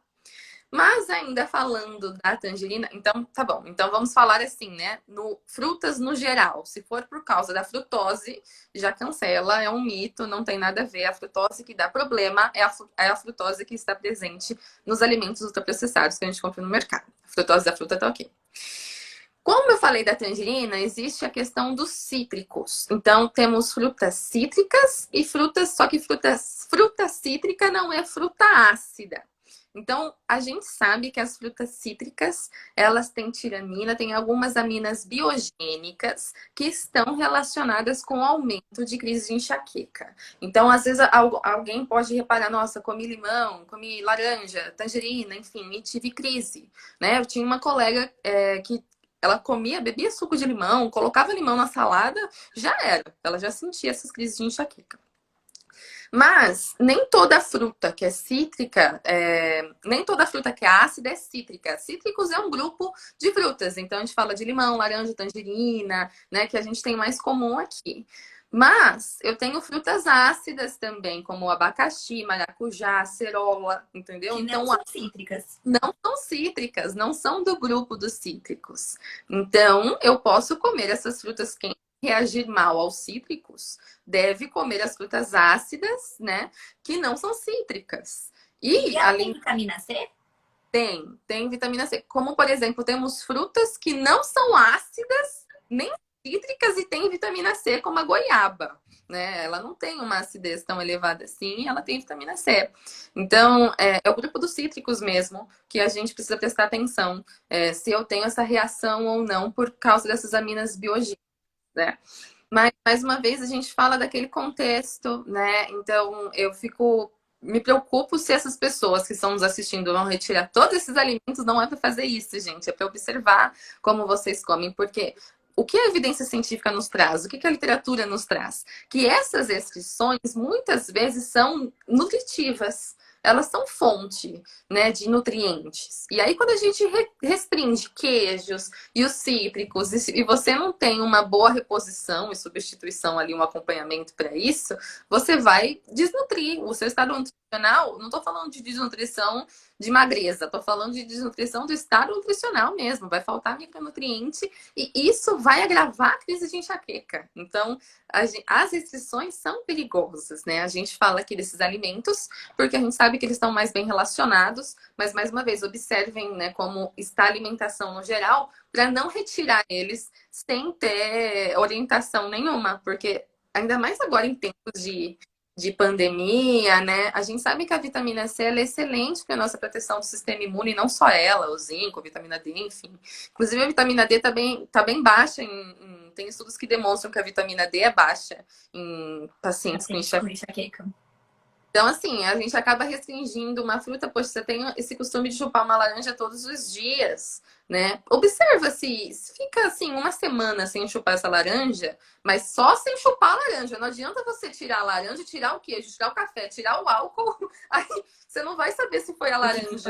Mas ainda falando da tangerina, então tá bom. Então vamos falar assim, né? Frutas no geral. Se for por causa da frutose, já cancela, é um mito, não tem nada a ver. A frutose que dá problema é a frutose que está presente nos alimentos ultraprocessados que a gente compra no mercado. A frutose da fruta tá ok. Como eu falei da tangerina, existe a questão dos cítricos. Então, temos frutas cítricas e frutas, só que fruta cítrica não é fruta ácida. Então, a gente sabe que as frutas cítricas, elas têm tiramina, têm algumas aminas biogênicas que estão relacionadas com o aumento de crise de enxaqueca. Então, às vezes, alguém pode reparar, nossa, comi limão, comi laranja, tangerina, enfim, e tive crise, né? Eu tinha uma colega que ela bebia suco de limão, colocava limão na salada, já era. Ela já sentia essas crises de enxaqueca. Mas nem toda fruta que é cítrica, nem toda fruta que é ácida é cítrica. Cítricos é um grupo de frutas. Então a gente fala de limão, laranja, tangerina, né? Que a gente tem mais comum aqui. Mas eu tenho frutas ácidas também, como abacaxi, maracujá, acerola, entendeu? Que não Então, são cítricas. não são cítricas, não são do grupo dos cítricos. Então, eu posso comer essas frutas. Quem reagir mal aos cítricos deve comer as frutas ácidas, né? Que não são cítricas. E E ela tem além vitamina C? tem vitamina C. Como, por exemplo, temos frutas que não são ácidas nem cítricas e tem vitamina C, como a goiaba, né? Ela não tem uma acidez tão elevada assim, ela tem vitamina C. Então, é o grupo dos cítricos mesmo que a gente precisa prestar atenção, se eu tenho essa reação ou não por causa dessas aminas biogênicas, né? Mas, mais uma vez, a gente fala daquele contexto, né? Então, me preocupo se essas pessoas que estão nos assistindo vão retirar todos esses alimentos. Não é para fazer isso, gente. É para observar como vocês comem. Porque o que a evidência científica nos traz? O que a literatura nos traz? Que essas restrições, muitas vezes, são nutritivas. Elas são fonte, né, de nutrientes. E aí, quando a gente restringe queijos, e os cítricos, e você não tem uma boa reposição e substituição ali, um acompanhamento para isso, você vai desnutrir. O seu estado nutricional, não estou falando de desnutrição de magreza, estou falando de desnutrição do estado nutricional mesmo. Vai faltar micronutriente e isso vai agravar a crise de enxaqueca. Então, as restrições são perigosas, né? A gente fala aqui desses alimentos porque a gente sabe que eles estão mais bem relacionados, mas mais uma vez, observem, né, como está a alimentação no geral, para não retirar eles sem ter orientação nenhuma, porque ainda mais agora em tempos de pandemia, né? A gente sabe que a vitamina C é excelente para a nossa proteção do sistema imune, não só ela, o zinco, a vitamina D, enfim. Inclusive, a vitamina D tá bem baixa tem estudos que demonstram que a vitamina D é baixa em pacientes com Paciente com enxaqueca. enxaqueca. Então, assim, a gente acaba restringindo uma fruta, poxa, você tem esse costume de chupar uma laranja todos os dias, né? Observa se fica, assim, uma semana sem chupar essa laranja, mas só sem chupar a laranja. Não adianta você tirar a laranja, tirar o queijo, tirar o café, tirar o álcool, aí você não vai saber se foi a laranja.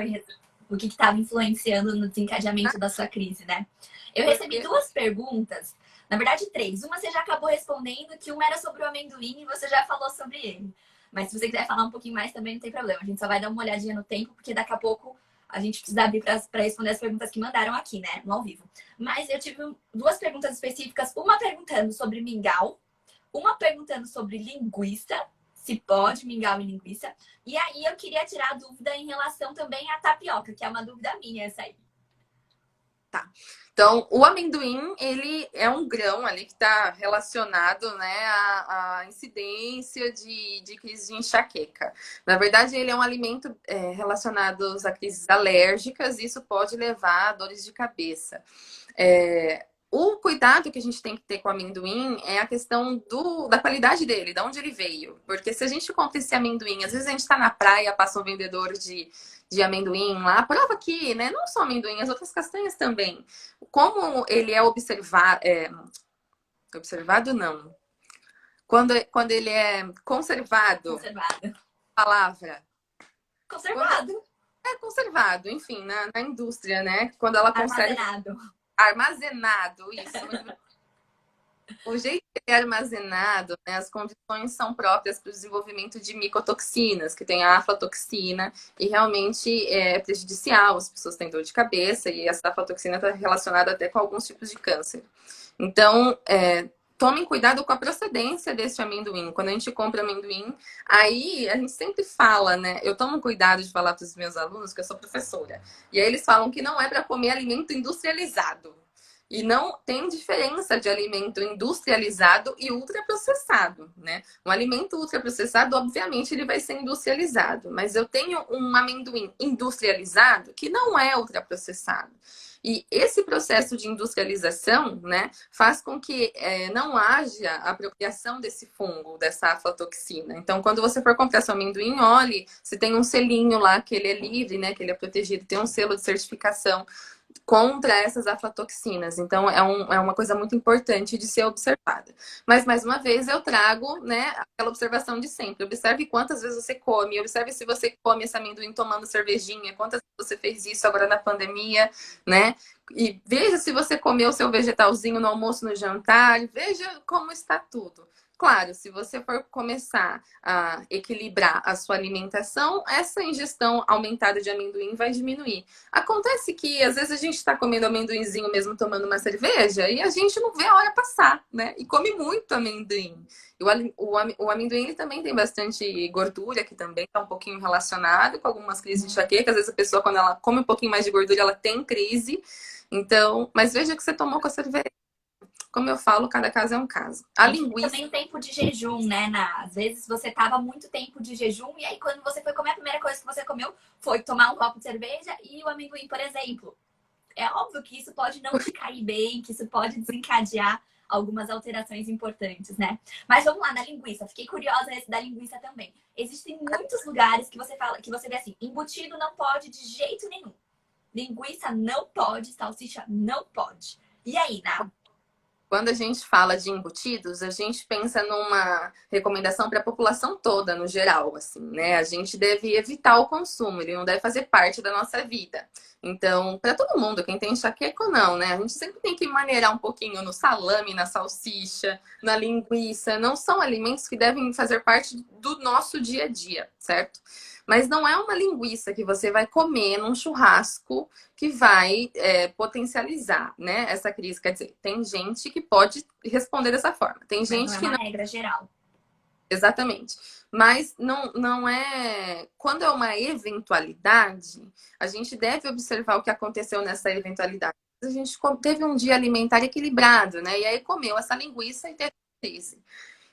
O que estava influenciando no desencadeamento da sua crise, né? Eu recebi Porque... 2 perguntas, na verdade 3. Uma você já acabou respondendo, que uma era sobre o amendoim e você já falou sobre ele. Mas se você quiser falar um pouquinho mais também não tem problema. A gente só vai dar uma olhadinha no tempo, porque daqui a pouco a gente precisa abrir para responder as perguntas que mandaram aqui, né? No ao vivo. Mas eu tive 2 perguntas específicas. Uma perguntando sobre mingau. Uma perguntando sobre linguiça. Se pode mingau e linguiça. E aí eu queria tirar a dúvida em relação também à tapioca, que é uma dúvida minha essa aí. Tá. Então, o amendoim, ele é um grão ali que está relacionado, né, à incidência de crise de enxaqueca. Na verdade, ele é um alimento relacionado a crises alérgicas e isso pode levar a dores de cabeça. O cuidado que a gente tem que ter com o amendoim é a questão da qualidade dele, de onde ele veio. Porque se a gente compra esse amendoim, às vezes a gente está na praia, passa um vendedor de amendoim lá, prova aqui, né? Não só amendoim, as outras castanhas também. Como ele é observado não. Quando ele é conservado. Conservado. Palavra. Conservado. É conservado, enfim, na indústria, né? Quando ela conserva. Armazenado, isso. O jeito que ele é armazenado, né, as condições são próprias para o desenvolvimento de micotoxinas, que tem a aflatoxina, e realmente é prejudicial, as pessoas têm dor de cabeça, e essa aflatoxina está relacionada até com alguns tipos de câncer. Então, tomem cuidado com a procedência desse amendoim. Quando a gente compra amendoim, aí a gente sempre fala, né? Eu tomo cuidado de falar para os meus alunos, que eu sou professora, e aí eles falam que não é para comer alimento industrializado. E não tem diferença de alimento industrializado e ultraprocessado, né? Um alimento ultraprocessado, obviamente, ele vai ser industrializado. Mas eu tenho um amendoim industrializado que não é ultraprocessado. E esse processo de industrialização, né, faz com que não haja apropriação desse fungo, dessa aflatoxina. Então, quando você for comprar seu amendoim, olhe se tem um selinho lá que ele é livre, né, que ele é protegido, tem um selo de certificação contra essas aflatoxinas. Então, é uma coisa muito importante de ser observada. Mas, mais uma vez, eu trago, né, aquela observação de sempre. Observe quantas vezes você come, observe se você come esse amendoim tomando cervejinha, quantas vezes você fez isso agora na pandemia, né? E veja se você comeu seu vegetalzinho no almoço, no jantar, veja como está tudo. claro, se você for começar a equilibrar a sua alimentação, essa ingestão aumentada de amendoim vai diminuir. Acontece que às vezes a gente está comendo amendoinzinho mesmo tomando uma cerveja e a gente não vê a hora passar, né? E come muito amendoim. E o amendoim ele também tem bastante gordura, que também está um pouquinho relacionado com algumas crises de enxaqueca. Às vezes a pessoa, quando ela come um pouquinho mais de gordura, ela tem crise. Então, mas veja que você tomou com a cerveja. Como eu falo, cada caso é um caso. A linguiça. Também o tempo de jejum, né, Às vezes você tava muito tempo de jejum e aí quando você foi comer, a primeira coisa que você comeu foi tomar um copo de cerveja e o amendoim, por exemplo. É óbvio que isso pode não te cair bem, que isso pode desencadear algumas alterações importantes, né? Mas vamos lá na linguiça. Fiquei curiosa da linguiça também. Existem muitos lugares que você fala, que você vê assim, embutido não pode de jeito nenhum. Linguiça não pode, salsicha não pode. E aí, Ná? Quando a gente fala de embutidos, a gente pensa numa recomendação para a população toda, no geral, assim, né? A gente deve evitar o consumo, ele não deve fazer parte da nossa vida. Então, para todo mundo, quem tem enxaqueca ou não, né? A gente sempre tem que maneirar um pouquinho no salame, na salsicha, na linguiça. Não são alimentos que devem fazer parte do nosso dia a dia, certo? Mas não é uma linguiça que você vai comer num churrasco que vai potencializar, né, essa crise. Quer dizer, tem gente que pode responder dessa forma. Tem gente não é que uma não. Regra geral. Exatamente. Mas não é. Quando é uma eventualidade, a gente deve observar o que aconteceu nessa eventualidade. A gente teve um dia alimentar equilibrado, né? E aí comeu essa linguiça e teve crise.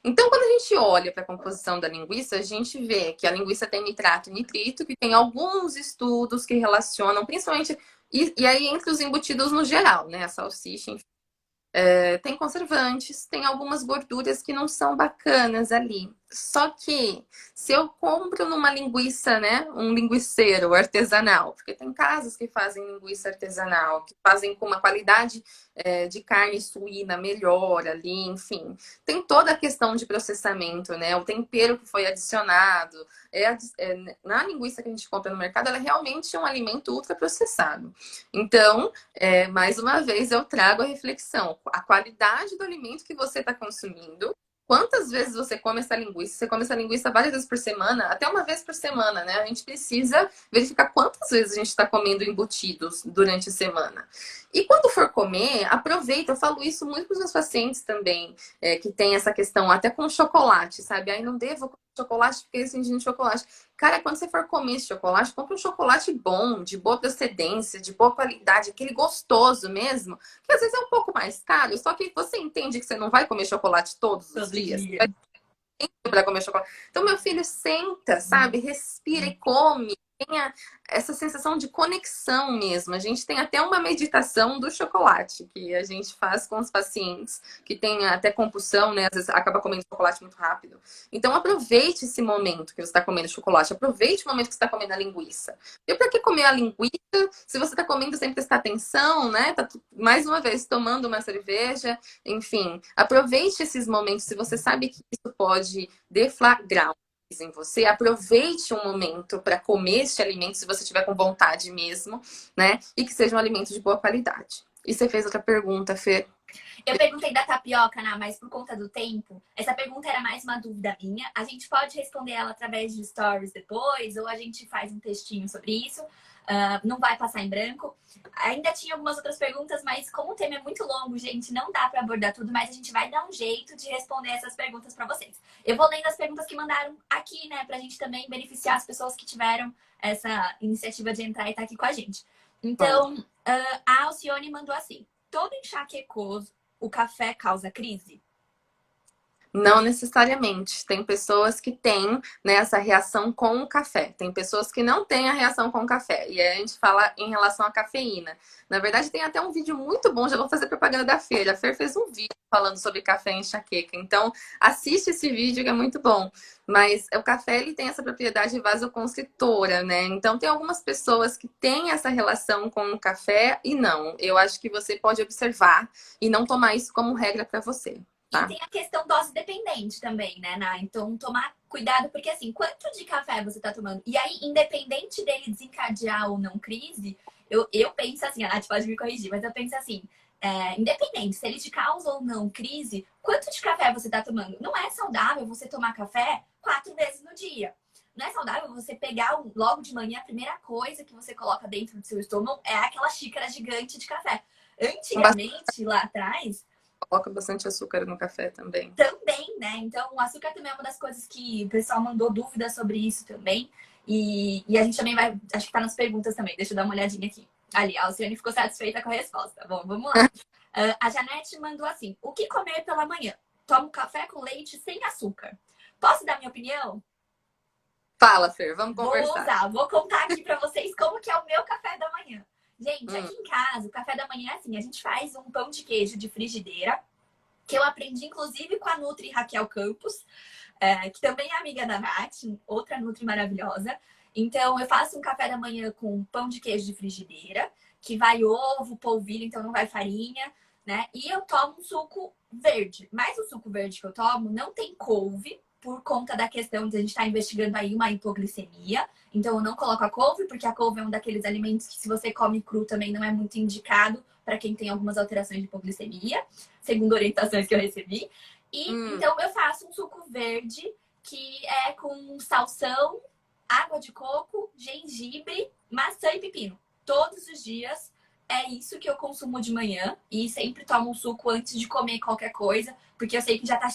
Então, quando a gente olha para a composição da linguiça, a gente vê que a linguiça tem nitrato e nitrito, que tem alguns estudos que relacionam, principalmente, e aí entre os embutidos no geral, né? A salsicha, enfim. Tem conservantes, tem algumas gorduras que não são bacanas ali. Só que se eu compro numa linguiça, né, um linguiceiro artesanal, porque tem casas que fazem linguiça artesanal, que fazem com uma qualidade de carne suína melhor ali, enfim. Tem toda a questão de processamento, né, o tempero que foi adicionado. Na linguiça que a gente compra no mercado, ela é realmente um alimento ultraprocessado. Então, mais uma vez, eu trago a reflexão. A qualidade do alimento que você está consumindo. Quantas vezes você come essa linguiça? Você come essa linguiça várias vezes por semana, até uma vez por semana, né? A gente precisa verificar quantas vezes a gente está comendo embutidos durante a semana. E quando for comer, aproveita. Eu falo isso muito para os meus pacientes também, que tem essa questão até com chocolate, sabe? Aí não devo comer chocolate porque eles de chocolate. Cara, quando você for comer esse chocolate, compra um chocolate bom, de boa procedência, de boa qualidade, aquele gostoso mesmo, que às vezes é um pouco mais caro, só que você entende que você não vai comer chocolate todos os dias. Para comer chocolate. Então, meu filho, senta, sabe? Respira e come. Tenha essa sensação de conexão mesmo. A gente tem até uma meditação do chocolate que a gente faz com os pacientes que tem até compulsão, né? Às vezes acaba comendo chocolate muito rápido. Então, aproveite esse momento que você está comendo chocolate. Aproveite o momento que você está comendo a linguiça. E para que comer a linguiça se você está comendo sem prestar atenção, né? Tá, mais uma vez, tomando uma cerveja. Enfim, aproveite esses momentos. Se você sabe que isso pode deflagrar em você, aproveite um momento para comer este alimento, se você tiver com vontade mesmo, né? E que seja um alimento de boa qualidade. E você fez outra pergunta, Fê? Eu perguntei da tapioca, Ná, mas por conta do tempo, essa pergunta era mais uma dúvida minha. A gente pode responder ela através de stories depois, ou a gente faz um textinho sobre isso. Não vai passar em branco. Ainda tinha algumas outras perguntas, mas como o tema é muito longo, gente, não dá para abordar tudo, mas a gente vai dar um jeito de responder essas perguntas para vocês. Eu vou lendo as perguntas que mandaram aqui, né, pra gente também beneficiar as pessoas que tiveram essa iniciativa de entrar e estar aqui com a gente. Então, a Alcione mandou assim: todo enxaquecoso, o café causa crise? Não necessariamente. Tem pessoas que têm, né, essa reação com o café. Tem pessoas que não têm a reação com o café. E aí a gente fala em relação à cafeína. Na verdade, tem até um vídeo muito bom. Já vou fazer propaganda da Fer. A Fer fez um vídeo falando sobre café e enxaqueca. Então, assiste esse vídeo que é muito bom. Mas o café, ele tem essa propriedade vasoconstritora, né? Então, tem algumas pessoas que têm essa relação com o café e não. Eu acho que você pode observar e não tomar isso como regra para você. Tá. E tem a questão dose dependente também, né, Ná? Então, tomar cuidado, porque assim, quanto de café você tá tomando? E aí, independente dele desencadear ou não crise, eu penso assim, a Nath pode me corrigir, mas eu penso assim, independente se ele te causa ou não crise, quanto de café você está tomando? Não é saudável você tomar café 4 vezes no dia. Não é saudável você pegar logo de manhã, a primeira coisa que você coloca dentro do seu estômago é aquela xícara gigante de café. Antigamente, lá atrás, Coloca bastante açúcar no café também. também, né? Então, o açúcar também é uma das coisas que o pessoal mandou dúvidas sobre isso também. E a gente também vai, acho que tá nas perguntas também. Deixa eu dar uma olhadinha aqui. Ali, a Alciane ficou satisfeita com a resposta. Bom, vamos lá. A Janete mandou assim: o que comer pela manhã? Tomo café com leite sem açúcar. Posso dar minha opinião? Fala, Fer, vamos Vou conversar. usar, vou contar aqui pra vocês como que é o meu café da manhã. Gente, Hum, aqui em casa, o café da manhã é assim: a gente faz um pão de queijo de frigideira, que eu aprendi inclusive com a Nutri Raquel Campos, que também é amiga da Nath, outra Nutri maravilhosa. Então, eu faço um café da manhã com pão de queijo de frigideira, que vai ovo, polvilho, então não vai farinha, né? E eu tomo um suco verde. Mas o suco verde que eu tomo não tem couve, por conta da questão de a gente estar investigando aí uma hipoglicemia. Então, eu não coloco a couve, porque a couve é um daqueles alimentos que, se você come cru, também não é muito indicado para quem tem algumas alterações de hipoglicemia, segundo orientações que eu recebi. E hum. então eu faço um suco verde que é com salsão, água de coco, gengibre, maçã e pepino. Todos os dias é isso que eu consumo de manhã e sempre tomo um suco antes de comer qualquer coisa, porque eu sei que já tá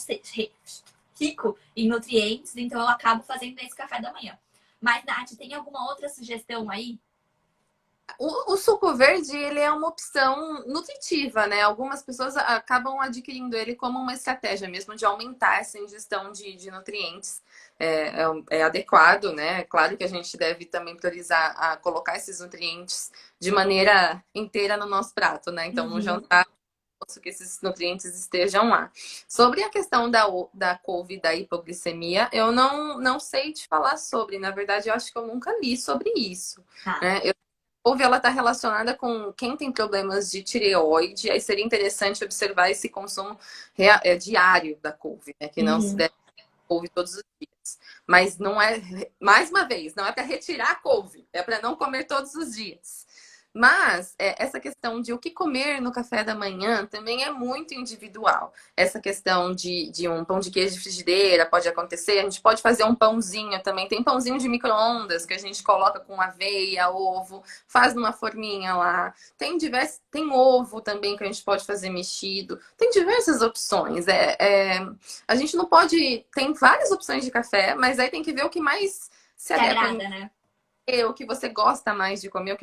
rico em nutrientes, então eu acabo fazendo esse café da manhã. Mas, Nath, tem alguma outra sugestão aí? O suco verde, ele é uma opção nutritiva, né? Algumas pessoas acabam adquirindo ele como uma estratégia mesmo de aumentar essa ingestão de nutrientes. É adequado, né? Claro que a gente deve também priorizar a colocar esses nutrientes de maneira inteira no nosso prato, né? Então, no Uhum. jantar, que esses nutrientes estejam lá. Sobre a questão da couve e da hipoglicemia, eu não sei te falar sobre. Na verdade, eu acho que eu nunca li sobre isso, Tá. né? Couve, ela está relacionada com quem tem problemas de tireoide, aí seria interessante observar esse consumo diário da couve, né? Que não se Uhum. deve couve todos os dias. Mas não é, mais uma vez, não é para retirar a couve, é para não comer todos os dias. Mas essa questão de o que comer no café da manhã também é muito individual. Essa questão de um pão de queijo de frigideira pode acontecer. A gente pode fazer um pãozinho também. Tem pãozinho de micro-ondas que a gente coloca com aveia, ovo, faz numa forminha lá. Tem ovo também que a gente pode fazer mexido. Tem diversas opções. A gente não pode. Tem várias opções de café, mas aí tem que ver o que mais se Que adequa agrada, né? o que você gosta mais de comer,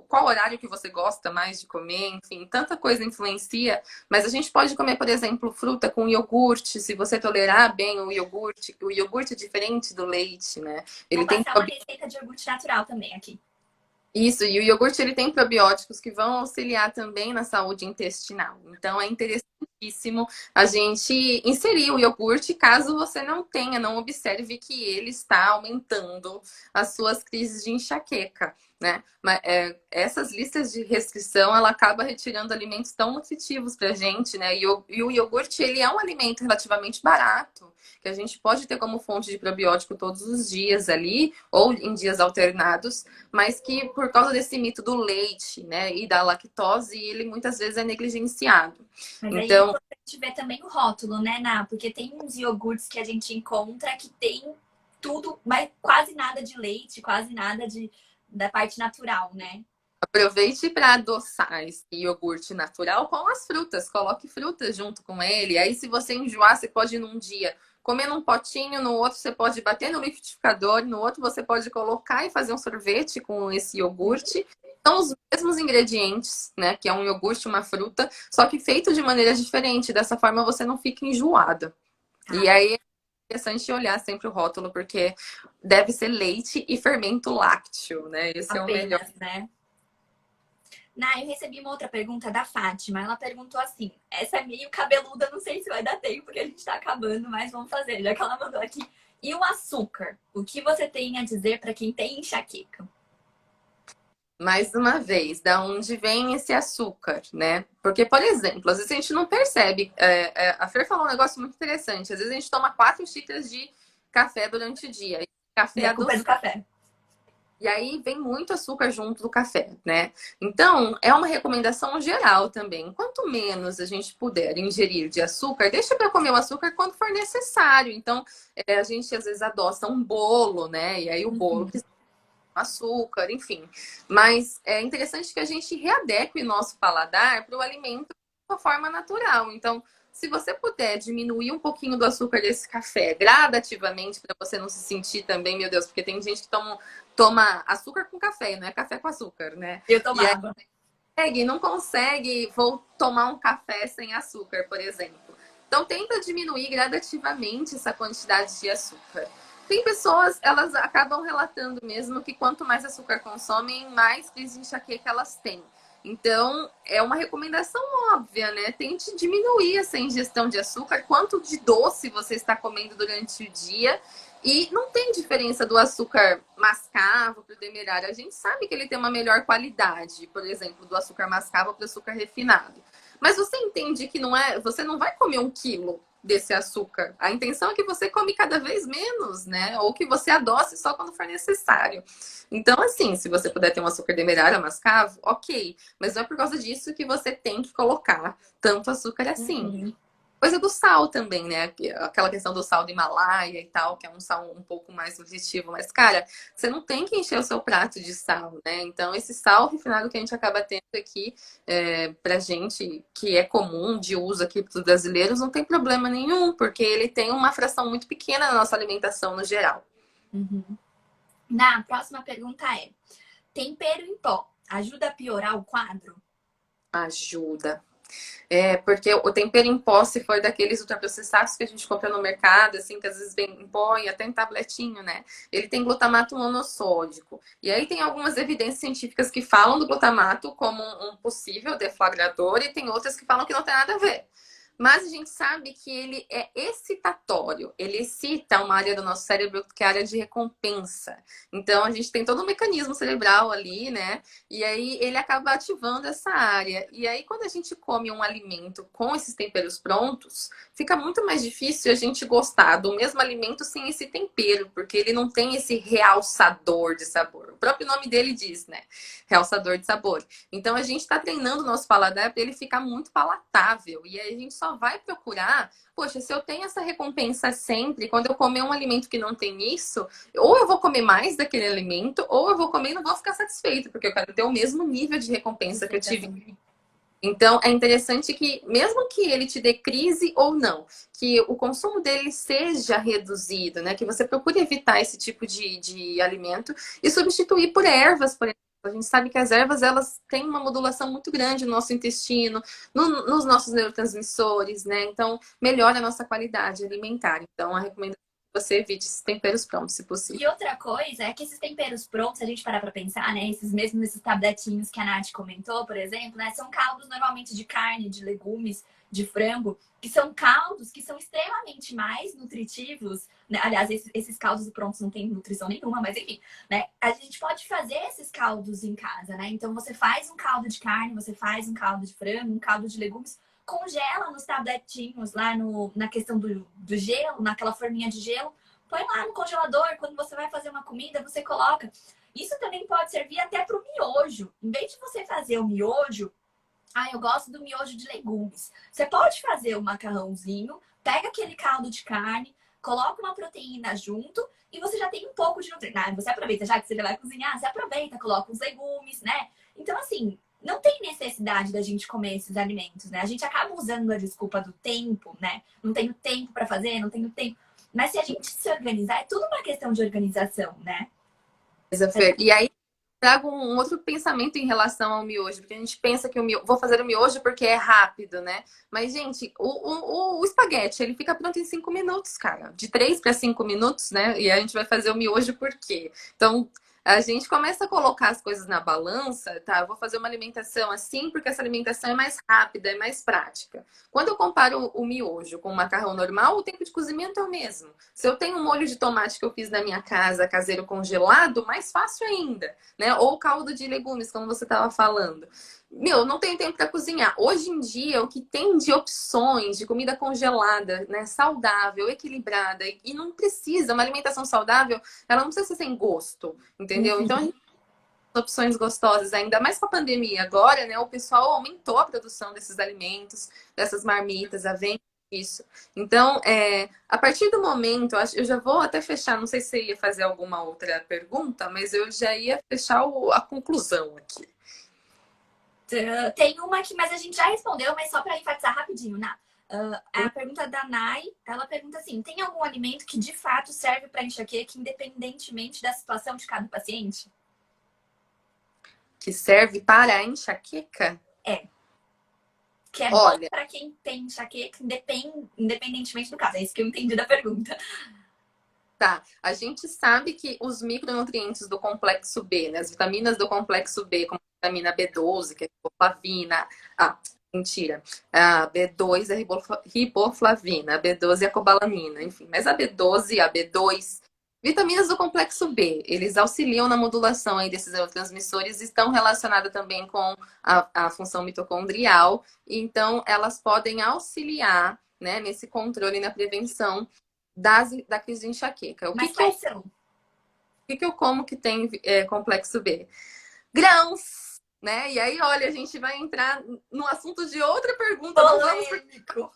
qual horário que você gosta mais de comer, enfim, tanta coisa influencia, mas a gente pode comer, por exemplo, fruta com iogurte, se você tolerar bem o iogurte é diferente do leite, né? Vou Ele tem passar uma receita de iogurte natural também aqui. isso, e o iogurte ele tem probióticos que vão auxiliar também na saúde intestinal. Então é interessantíssimo a gente inserir o iogurte caso você não observe que ele está aumentando as suas crises de enxaqueca, né? Mas essas listas de restrição ela acaba retirando alimentos tão nutritivos para a gente, né? E o iogurte ele é um alimento relativamente barato que a gente pode ter como fonte de probiótico todos os dias ali ou em dias alternados, mas que por causa desse mito do leite, né, e da lactose, ele muitas vezes é negligenciado. Mas aí é Então, importante ver também o rótulo, né, Ná? Porque tem uns iogurtes que a gente encontra que tem tudo, mas quase nada de leite, quase nada da parte natural, né? aproveite para adoçar esse iogurte natural com as frutas. Coloque frutas junto com ele. Aí, se você enjoar, você pode ir num dia comer num potinho, no outro você pode bater no liquidificador, no outro você pode colocar e fazer um sorvete com esse iogurte. São os mesmos ingredientes, né? Que é um iogurte, uma fruta, só que feito de maneira diferente. Dessa forma você não fica enjoada. E Tá. aí é interessante olhar sempre o rótulo, porque deve ser leite e fermento lácteo, né? Esse é o melhor. Apenas, né? Ná, eu recebi uma outra pergunta da Fátima. Ela perguntou assim: essa é meio cabeluda, não sei se vai dar tempo, porque a gente tá acabando, mas vamos fazer, já que ela mandou aqui. E o açúcar? O que você tem a dizer para quem tem enxaqueca? Mais uma vez, da onde vem esse açúcar, né? Porque, por exemplo, às vezes a gente não percebe. A Fer falou um negócio muito interessante. Às vezes a gente toma 4 xícaras de café durante o dia. E E café a culpa é do adoçado. café. E aí vem muito açúcar junto do café, né? Então, é uma recomendação geral também. Quanto menos a gente puder ingerir de açúcar, deixa para comer o açúcar quando for necessário. Então, a gente às vezes adoça um bolo, né? E aí o bolo Uhum. precisa de açúcar, enfim. Mas é interessante que a gente readeque o nosso paladar para o alimento de uma forma natural. Então, se você puder diminuir um pouquinho do açúcar desse café gradativamente, para você não se sentir também, meu Deus, porque tem gente que toma açúcar com café, não é café com açúcar, né? Eu E aí tomava. não consegue, vou tomar um café sem açúcar, por exemplo. Então tenta diminuir gradativamente essa quantidade de açúcar. Tem pessoas, elas acabam relatando mesmo que quanto mais açúcar consomem, mais crise de enxaqueca elas têm. Então, é uma recomendação óbvia, né? Tente diminuir essa ingestão de açúcar, quanto de doce você está comendo durante o dia. E não tem diferença do açúcar mascavo para o demerara. A gente sabe que ele tem uma melhor qualidade, por exemplo, do açúcar mascavo para o açúcar refinado. Mas você entende que não é, você não vai comer 1 quilo desse açúcar. A intenção é que você come cada vez menos, né? Ou que você adoce só quando for necessário. Então, assim, se você puder ter um açúcar demerara mascavo, ok. Mas não é por causa disso que você tem que colocar tanto açúcar assim. Uhum. Coisa do sal também, né? Aquela questão do sal do Himalaia e tal, que é um sal um pouco mais nutritivo. Mas, cara, você não tem que encher o seu prato de sal, né? Então, esse sal refinado que a gente acaba tendo aqui, pra gente, que é comum de uso aqui para os brasileiros, não tem problema nenhum, porque ele tem uma fração muito pequena na nossa alimentação no geral. Uhum. Na próxima pergunta é: tempero em pó ajuda a piorar o quadro? Ajuda. Porque o tempero em pó, se for daqueles ultraprocessados que a gente compra no mercado, assim, que às vezes vem em pó e até em tabletinho, né? Ele tem glutamato monossódico. E aí tem algumas evidências científicas que falam do glutamato como um possível deflagrador e tem outras que falam que não tem nada a ver. Mas a gente sabe que ele é excitatório, ele excita uma área do nosso cérebro que é a área de recompensa. Então a gente tem todo um mecanismo cerebral ali, né? E aí ele acaba ativando essa área. E aí quando a gente come um alimento com esses temperos prontos, fica muito mais difícil a gente gostar do mesmo alimento sem esse tempero, porque ele não tem esse realçador de sabor. O próprio nome dele diz, né? Realçador de sabor. Então a gente está treinando o nosso paladar para ele ficar muito palatável. E aí a gente só vai procurar, poxa, se eu tenho essa recompensa sempre, quando eu comer um alimento que não tem isso, ou eu vou comer mais daquele alimento, ou eu vou comer e não vou ficar satisfeito, porque eu quero ter o mesmo nível de recompensa que eu tive. Então, é interessante que, mesmo que ele te dê crise ou não, que o consumo dele seja reduzido, né? Que você procure evitar esse tipo de alimento e substituir por ervas, por exemplo. A gente sabe que as ervas, elas têm uma modulação muito grande no nosso intestino, nos nossos neurotransmissores, né? Então, melhora a nossa qualidade alimentar. Então, a recomendação é que você evite esses temperos prontos, se E possível. outra coisa é que esses temperos prontos, se a gente parar pra pensar, né? Esses tabletinhos que a Nath comentou, por exemplo, né? São caldos normalmente de carne, de legumes, de frango, que são caldos que são extremamente mais nutritivos, né? Aliás, esses caldos prontos não têm nutrição nenhuma, mas enfim, né? A gente pode fazer esses caldos em casa, né? Então você faz um caldo de carne, você faz um caldo de frango, um caldo de legumes, congela nos tabletinhos lá na questão do gelo, naquela forminha de gelo. Põe lá no congelador, quando você vai fazer uma comida, você coloca. Isso também pode servir até para o miojo. Em vez de você fazer o miojo, eu gosto do miojo de legumes. Você pode fazer o macarrãozinho, pega aquele caldo de carne, coloca uma proteína junto e você já tem um pouco de nutriente. Você aproveita, já que você vai cozinhar, você aproveita, coloca os legumes, né? Então, assim, não tem necessidade da gente comer esses alimentos, né? A gente acaba usando a desculpa do tempo, né? Não tenho tempo para fazer, não tenho tempo. Mas se a gente se organizar, é tudo uma questão de organização, né? E aí trago um outro pensamento em relação ao miojo, porque a gente pensa que vou fazer o miojo porque é rápido, né? Mas, gente, o espaguete, ele fica pronto em 5 minutos, cara. De 3 para 5 minutos, né? E a gente vai fazer o miojo por quê? Então, a gente começa a colocar as coisas na balança, tá? Eu vou fazer uma alimentação assim, porque essa alimentação é mais rápida, é mais prática. Quando eu comparo o miojo com o macarrão normal, o tempo de cozimento é o mesmo. Se eu tenho um molho de tomate que eu fiz na minha casa, caseiro congelado, mais fácil ainda, né? Ou caldo de legumes, como você estava falando. meu, não tenho tempo para cozinhar. Hoje em dia, o que tem de opções de comida congelada, né, saudável, equilibrada, e não precisa, uma alimentação saudável, ela não precisa ser sem gosto, entendeu? Então, a Uhum. gente tem opções gostosas, ainda mais com a pandemia agora, né, o pessoal aumentou a produção desses alimentos, dessas marmitas, a venda disso. Então, a partir do momento, eu já vou até fechar, não sei se você ia fazer alguma outra pergunta, mas eu já ia fechar a conclusão aqui. Tem uma aqui, mas a gente já respondeu, mas só para enfatizar rapidinho, né? A pergunta da Nai, ela pergunta assim: tem algum alimento que de fato serve para enxaqueca, independentemente da situação de cada paciente? Que serve para a enxaqueca? É. Que é bom Olha, para quem tem enxaqueca, independentemente do caso. É isso que eu entendi da pergunta. tá. A gente sabe que os micronutrientes do complexo B, né, as vitaminas do complexo B, como a vitamina B12, que é riboflavina, mentira, a B2 é riboflavina, a B12 é a cobalamina, enfim, mas a B12 e a B2, vitaminas do complexo B, eles auxiliam na modulação aí desses neurotransmissores e estão relacionadas também com a função mitocondrial, então elas podem auxiliar, né, nesse controle e na prevenção da crise de enxaqueca. Mas quais são? O que eu como que tem complexo B? Grãos, né? E aí, olha, a gente vai entrar no assunto de outra pergunta. Não vamos por Polêmico.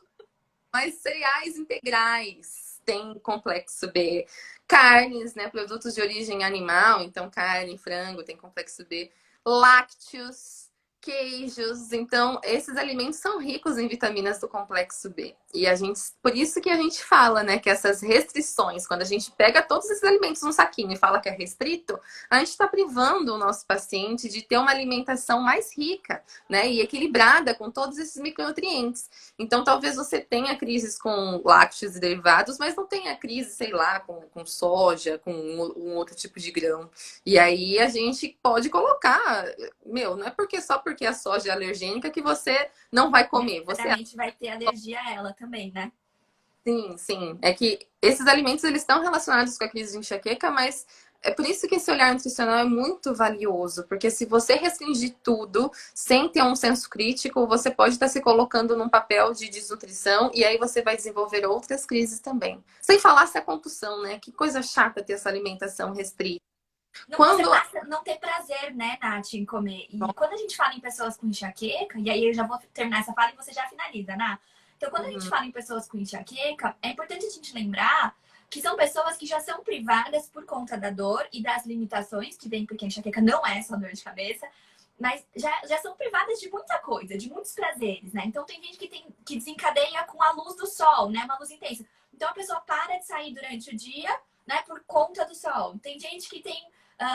mais cereais integrais tem complexo B. Carnes, né? Produtos de origem animal, então carne, frango tem complexo B. Lácteos, queijos. Então, esses alimentos são ricos em vitaminas do complexo B. E a gente, por isso que a gente fala, né, que essas restrições, quando a gente pega todos esses alimentos num saquinho e fala que é restrito, a gente está privando o nosso paciente de ter uma alimentação mais rica, né, e equilibrada com todos esses micronutrientes. Então, talvez você tenha crises com lácteos e derivados, mas não tenha crise, sei lá, com soja, com um outro tipo de grão. E aí a gente pode colocar, meu, não é só porque a soja é alergênica que você não vai comer. Você Necessariamente vai ter alergia a ela também, né? sim, sim. É que esses alimentos eles estão relacionados com a crise de enxaqueca, mas é por isso que esse olhar nutricional é muito valioso, porque se você restringir tudo sem ter um senso crítico, você pode estar se colocando num papel de desnutrição e aí você vai desenvolver outras crises também. Sem falar se a compulsão, né? Que coisa chata ter essa alimentação restrita. Não, você Quando passa a não ter prazer, né, Nath, em comer. E quando a gente fala em pessoas com enxaqueca, e aí eu já vou terminar essa fala e você já finaliza, né? Então, quando a gente Uhum, fala em pessoas com enxaqueca, é importante a gente lembrar que são pessoas que já são privadas por conta da dor e das limitações que vem, porque a enxaqueca não é só dor de cabeça, mas já são privadas de muita coisa, de muitos prazeres, né? Então, tem gente que desencadeia com a luz do sol, né? Uma luz intensa. Então, a pessoa para de sair durante o dia, né, por conta do sol. Tem gente que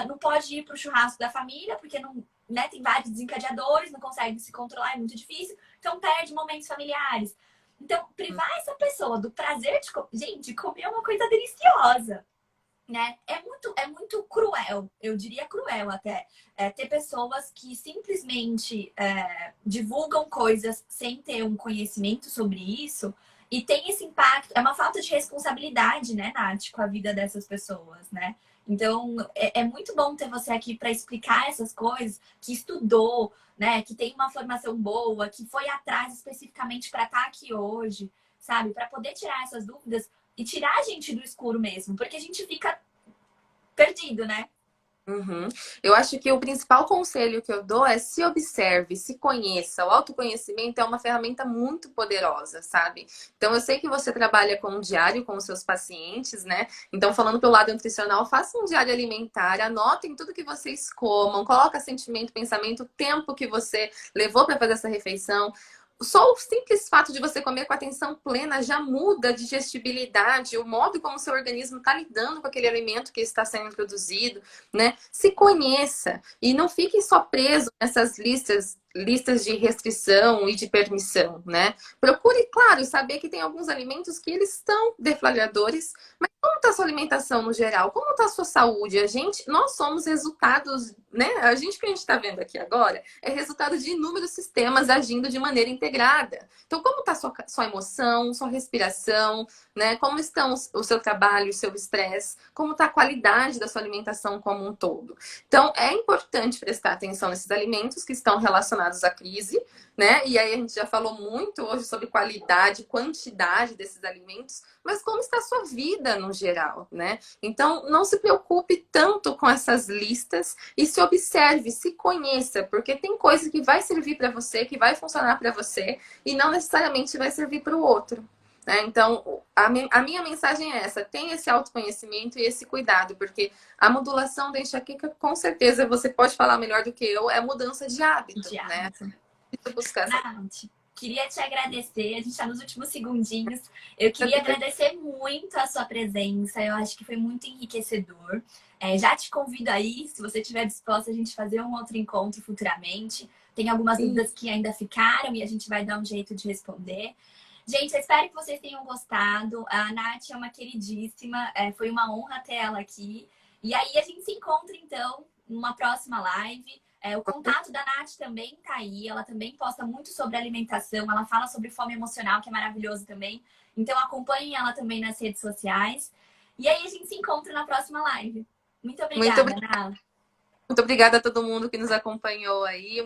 não pode ir para o churrasco da família, porque não, né, tem vários desencadeadores, não consegue se controlar, é muito difícil. Então perde momentos familiares. Então, privar essa pessoa do prazer de comer. Gente, comer é uma coisa deliciosa. Né? É muito cruel, eu diria cruel até, ter pessoas que simplesmente divulgam coisas sem ter um conhecimento sobre isso e tem esse impacto, é uma falta de responsabilidade, né, Nath, com a vida dessas pessoas, né? Então, é muito bom ter você aqui para explicar essas coisas, que estudou, né, que tem uma formação boa, que foi atrás especificamente para estar aqui hoje, sabe? Para poder tirar essas dúvidas e tirar a gente do escuro mesmo, porque a gente fica perdido, né? uhum. Eu acho que o principal conselho que eu dou é se observe, se conheça. O autoconhecimento é uma ferramenta muito poderosa, sabe? Então, eu sei que você trabalha com um diário com os seus pacientes, né? Então, falando pelo lado nutricional, faça um diário alimentar, anotem tudo que vocês comam, coloca sentimento, pensamento, o tempo que você levou para fazer essa refeição. Só o simples fato de você comer com atenção plena já muda a digestibilidade, o modo como o seu organismo está lidando com aquele alimento que está sendo produzido, né? Se conheça e não fique só preso nessas listas de restrição e de permissão, né? Procure, claro, saber que tem alguns alimentos que eles são deflagradores, mas como está a sua alimentação no geral? Como está a sua saúde? Nós somos resultados, né? A gente que a gente está vendo aqui agora é resultado de inúmeros sistemas agindo de maneira integrada. Então, como está sua emoção, sua respiração, né? Como estão o seu trabalho, o seu estresse? Como está a qualidade da sua alimentação como um todo? Então, é importante prestar atenção nesses alimentos que estão relacionados relacionados à crise, né? E aí a gente já falou muito hoje sobre qualidade, quantidade desses alimentos, mas como está a sua vida no geral, né? Então, não se preocupe tanto com essas listas e se observe, se conheça, porque tem coisa que vai servir para você, que vai funcionar para você e não necessariamente vai servir para o outro. Né? Então, a minha mensagem é essa: tenha esse autoconhecimento e esse cuidado, porque a modulação da enxaqueca, com certeza, você pode falar melhor do que eu, é mudança de hábito, né? Buscar essa... Nath, queria te agradecer, a gente está nos últimos segundinhos. Eu queria agradecer muito a sua presença, eu acho que foi muito enriquecedor. Já te convido aí, se você estiver disposta, a gente fazer um outro encontro futuramente. Tem algumas dúvidas que ainda ficaram e a gente vai dar um jeito de responder. Gente, eu espero que vocês tenham gostado. A Nath é uma queridíssima, foi uma honra ter ela aqui. E aí a gente se encontra, então, numa próxima live. O contato da Nath também tá aí. Ela também posta muito sobre alimentação. Ela fala sobre fome emocional, que é maravilhoso também. Então acompanhem ela também nas redes sociais. E aí a gente se encontra na próxima live. Muito obrigada, Nath. Muito obrigada a todo mundo que nos acompanhou aí.